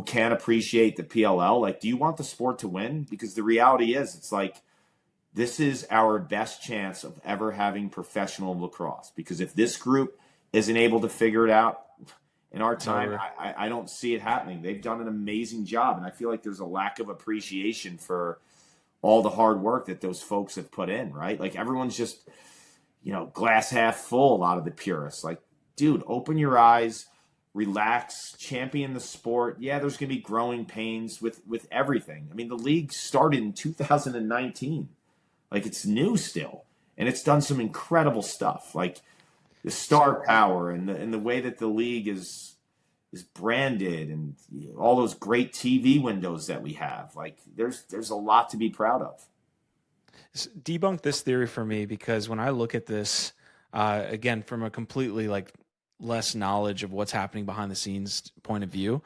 can appreciate the PLL, do you want the sport to win? Because the reality is, it's this is our best chance of ever having professional lacrosse. Because if this group isn't able to figure it out in our time, I don't see it happening. They've done an amazing job, and I feel like there's a lack of appreciation for all the hard work that those folks have put in, right? Everyone's just, glass half full, a lot of the purists. Dude, open your eyes, relax, champion the sport. Yeah, there's going to be growing pains with everything. I mean, the league started in 2019. It's new still, and it's done some incredible stuff. The star power and the way that the league is branded, and all those great TV windows that we have. There's a lot to be proud of. Debunk this theory for me, because when I look at this, again, from a completely less knowledge of what's happening behind the scenes point of view,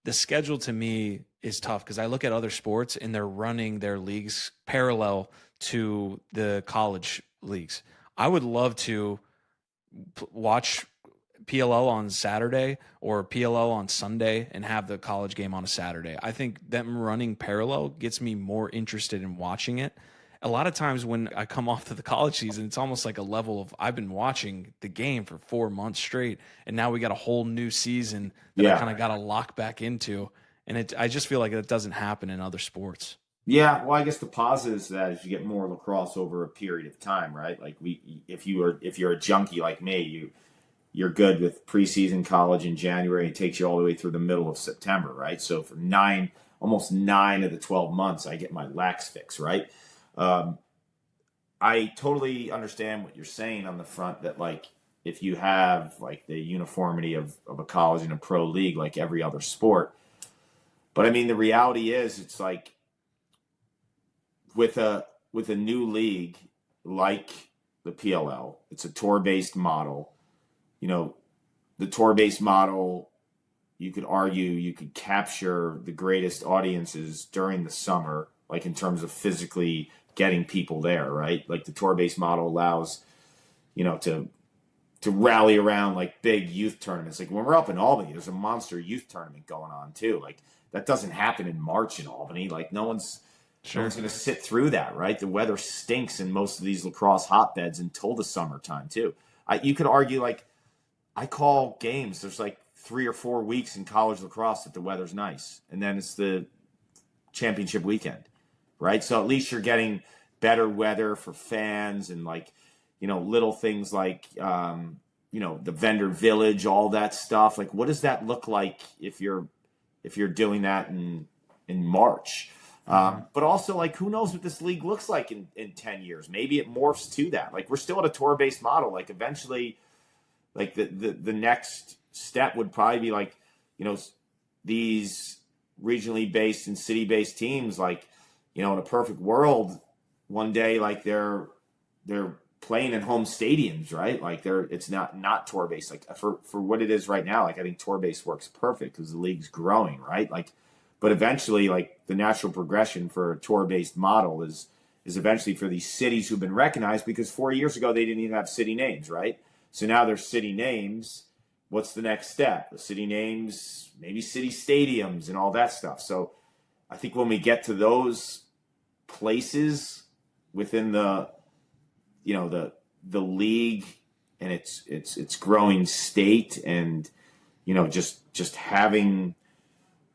the schedule to me is tough, because I look at other sports and they're running their leagues parallel to the college leagues. I would love to watch PLL on Saturday or PLL on Sunday and have the college game on a Saturday. I think them running parallel gets me more interested in watching it. A lot of times when I come off to the college season, it's almost like a level of, I've been watching the game for 4 months straight, and now we got a whole new season that I kind of got to lock back into. And I just feel like it doesn't happen in other sports. Yeah, well, I guess the positive to that is you get more lacrosse over a period of time, right? If you're a junkie like me, you're good with preseason college in January. It takes you all the way through the middle of September, right? So for almost 9 of the 12 months, I get my lax fix, right? I totally understand what you're saying on the front that if you have the uniformity of a college and a pro league like every other sport. But I mean, the reality is it's with a new league like the PLL, it's a tour-based model. The tour-based model, you could argue you could capture the greatest audiences during the summer, in terms of physically getting people there, right? The tour-based model allows, to rally around big youth tournaments. When we're up in Albany, there's a monster youth tournament going on too. That doesn't happen in March in Albany. No one's going to sit through that, right? The weather stinks in most of these lacrosse hotbeds until the summertime too. You could argue I call games. There's 3 or 4 weeks in college lacrosse that the weather's nice, and then it's the championship weekend, right? So at least you're getting better weather for fans, and little things the vendor village, all that stuff. What does that look like if you're doing that in March? But also, who knows what this league looks like in 10 years? Maybe it morphs to that. We're still at a tour-based model. Eventually, the next step would probably be these regionally based and city-based teams in a perfect world, one day, like they're playing in home stadiums, right? Like it's not tour based. Like for what it is right now, like I think tour based works perfect because the league's growing, right? Like, but eventually, like the natural progression for a tour based model is eventually for these cities who've been recognized, because 4 years ago they didn't even have city names, right? So now there's city names. What's the next step? The city names, maybe city stadiums and all that stuff. So I think when we get to those places within the league and its growing state, and just having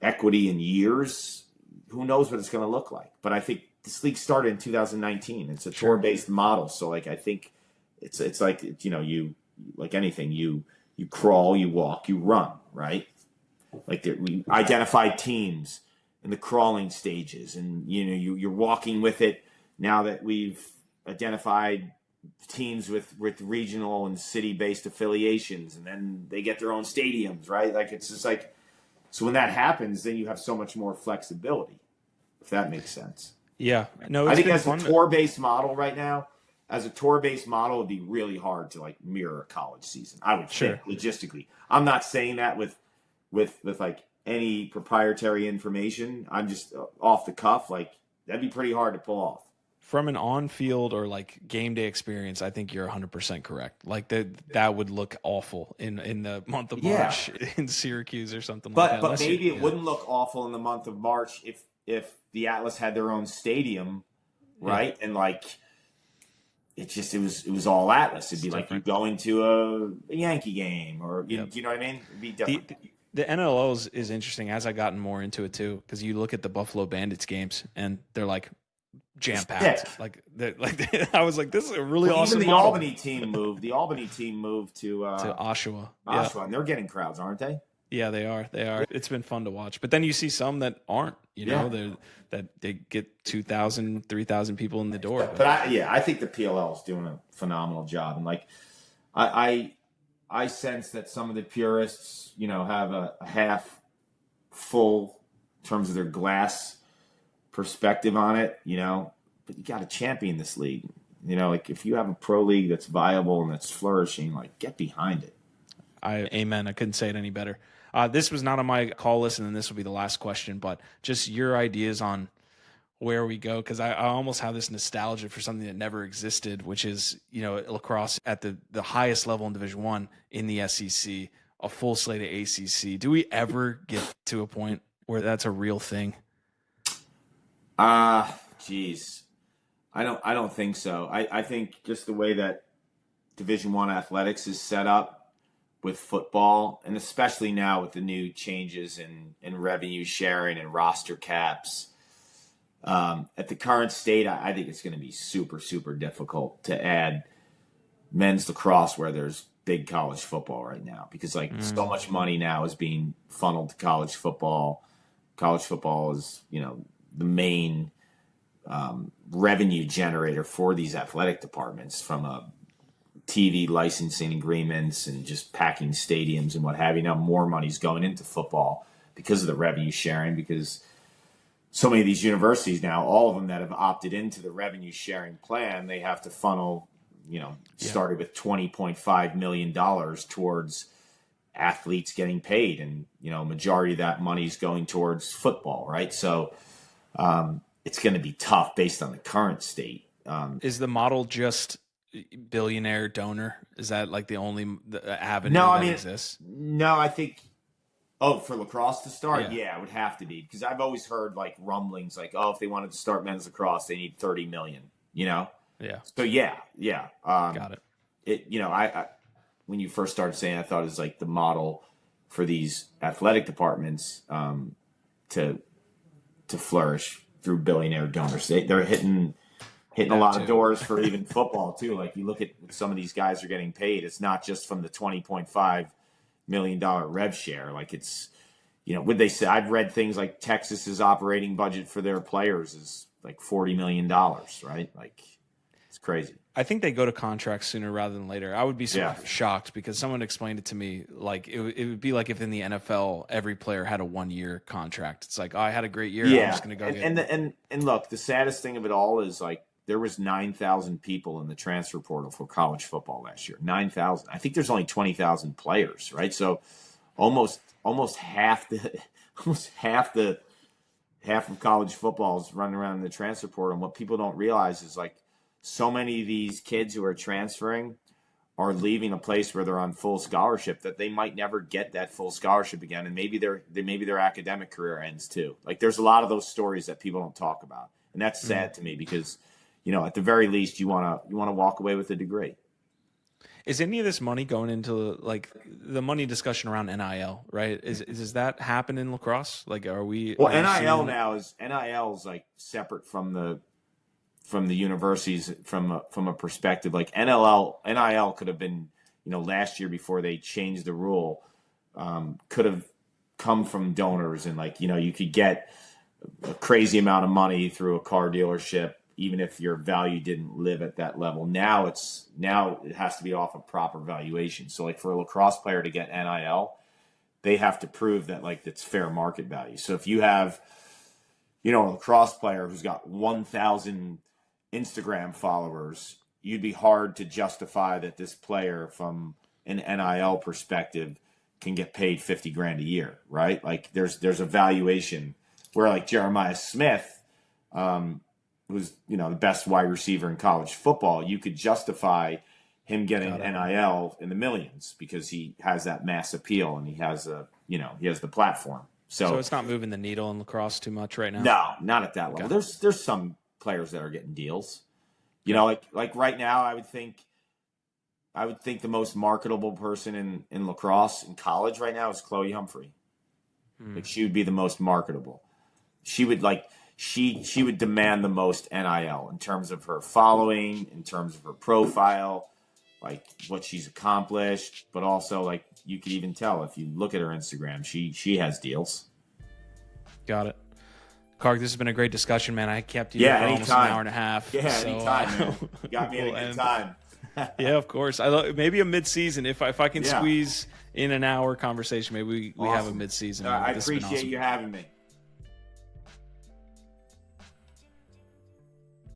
equity in years, who knows what it's going to look like. But I think this league started in 2019. It's a tour based model, so like I think it's like you like anything, you crawl, you walk, you run, right? Like we identified teams in the crawling stages, and you're walking with it now that we've identified teams with regional and city-based affiliations, and then they get their own stadiums, right? Like it's just like, so when that happens, then you have so much more flexibility, if that makes sense. Yeah, no, I think as a tour-based model right now, it'd be really hard to like mirror a college season. I would think logistically. I'm not saying that with like any proprietary information. I'm just off the cuff. Like that'd be pretty hard to pull off. From an on-field or like game day experience, I think you're 100% correct. Like that would look awful in the month of March in Syracuse or something like that. But maybe it wouldn't look awful in the month of March if the Atlas had their own stadium, right? And like it was all Atlas. It'd be like you going to a Yankee game, or you know what I mean? It'd be different. The NLL is interesting as I gotten more into it too, because you look at the Buffalo Bandits games and they're like jam packed. Like I was like, this is a really awesome. Even the model. Albany team moved. The Albany team moved to Oshawa. And they're getting crowds, aren't they? Yeah, they are. It's been fun to watch. But then you see some that aren't. That they get 2,000, 3,000 people in the door. But I think the PLL is doing a phenomenal job, and like I sense that some of the purists, have a half full in terms of their glass perspective on it, but you got to champion this league. Like if you have a pro league that's viable and that's flourishing, like get behind it. Amen. I couldn't say it any better. This was not on my call list, and then this will be the last question, but just your ideas on where we go, because I almost have this nostalgia for something that never existed, which is, lacrosse at the highest level in Division I in the SEC, a full slate of ACC. Do we ever get to a point where that's a real thing? Geez. I don't think so. I think just the way that Division I athletics is set up with football, and especially now with the new changes in revenue sharing and roster caps, at the current state, I think it's going to be super, super difficult to add men's lacrosse where there's big college football right now, because so much money now is being funneled to college football. College football is, the main revenue generator for these athletic departments, from TV licensing agreements and just packing stadiums and what have you. Now more money's going into football because of the revenue sharing, because so many of these universities now, all of them that have opted into the revenue sharing plan, they have to funnel, started with $20.5 million towards athletes getting paid. And, majority of that money is going towards football, right? So it's going to be tough based on the current state. Is the model just billionaire donor? Is that like the only avenue that exists? No, I think... Oh, for lacrosse to start? Yeah, it would have to be, because I've always heard like rumblings like, if they wanted to start men's lacrosse, they need 30 million, Yeah. So yeah. Got it. I when you first started saying, I thought it was like the model for these athletic departments to flourish through billionaire donors. They're hitting a lot of doors for even football too. Like you look at what some of these guys are getting paid. It's not just from the $20.5 million rev share. Like it's, would they say, I've read things like Texas's operating budget for their players is like $40 million, right? Like crazy. I think they go to contracts sooner rather than later. I would be Yeah. shocked because someone explained it to me like it would be like if in the NFL every player had a 1-year contract. It's like, oh, I had a great year. I'm just going to go and look, the saddest thing of it all is like there was 9,000 people in the transfer portal for college football last year. 9,000. I think there's only 20,000 players, right? So almost half of college football is running around in the transfer portal. And what people don't realize is like so many of these kids who are transferring are leaving a place where they're on full scholarship that they might never get that full scholarship again, and maybe their academic career ends too. Like there's a lot of those stories that people don't talk about, and that's sad to me because, at the very least you want to walk away with a degree. Is any of this money going into like the money discussion around NIL, right? Does that happen in lacrosse? Like, are we? Well, NIL now is like separate from the universities from a perspective. Like NIL could have been, last year before they changed the rule, could have come from donors and like, you could get a crazy amount of money through a car dealership, even if your value didn't live at that level. Now it has to be off a proper valuation. So like for a lacrosse player to get NIL, they have to prove that like it's fair market value. So if you have, a lacrosse player who's got 1,000 Instagram followers, you'd be hard to justify that this player from an NIL perspective can get paid $50,000 a year, right? Like there's a valuation where like Jeremiah Smith, who's the best wide receiver in college football, you could justify him getting NIL in the millions because he has that mass appeal and he has the platform. So it's not moving the needle in lacrosse too much right now. No, not at that level. Okay. There's some players that are getting deals. Like right now, I would think the most marketable person in lacrosse in college right now is Chloe Humphrey. Like she would be the most marketable. She would she would demand the most NIL in terms of her following, in terms of her profile, like what she's accomplished, but also like you could even tell if you look at her Instagram, she has deals. Got it. Kark, this has been a great discussion, man. I kept you for almost an hour and a half. Yeah, anytime, man. You got me at a good time. Yeah, of course. Maybe a mid-season. If I can squeeze in an hour conversation, maybe we have a mid-season. I appreciate you having me.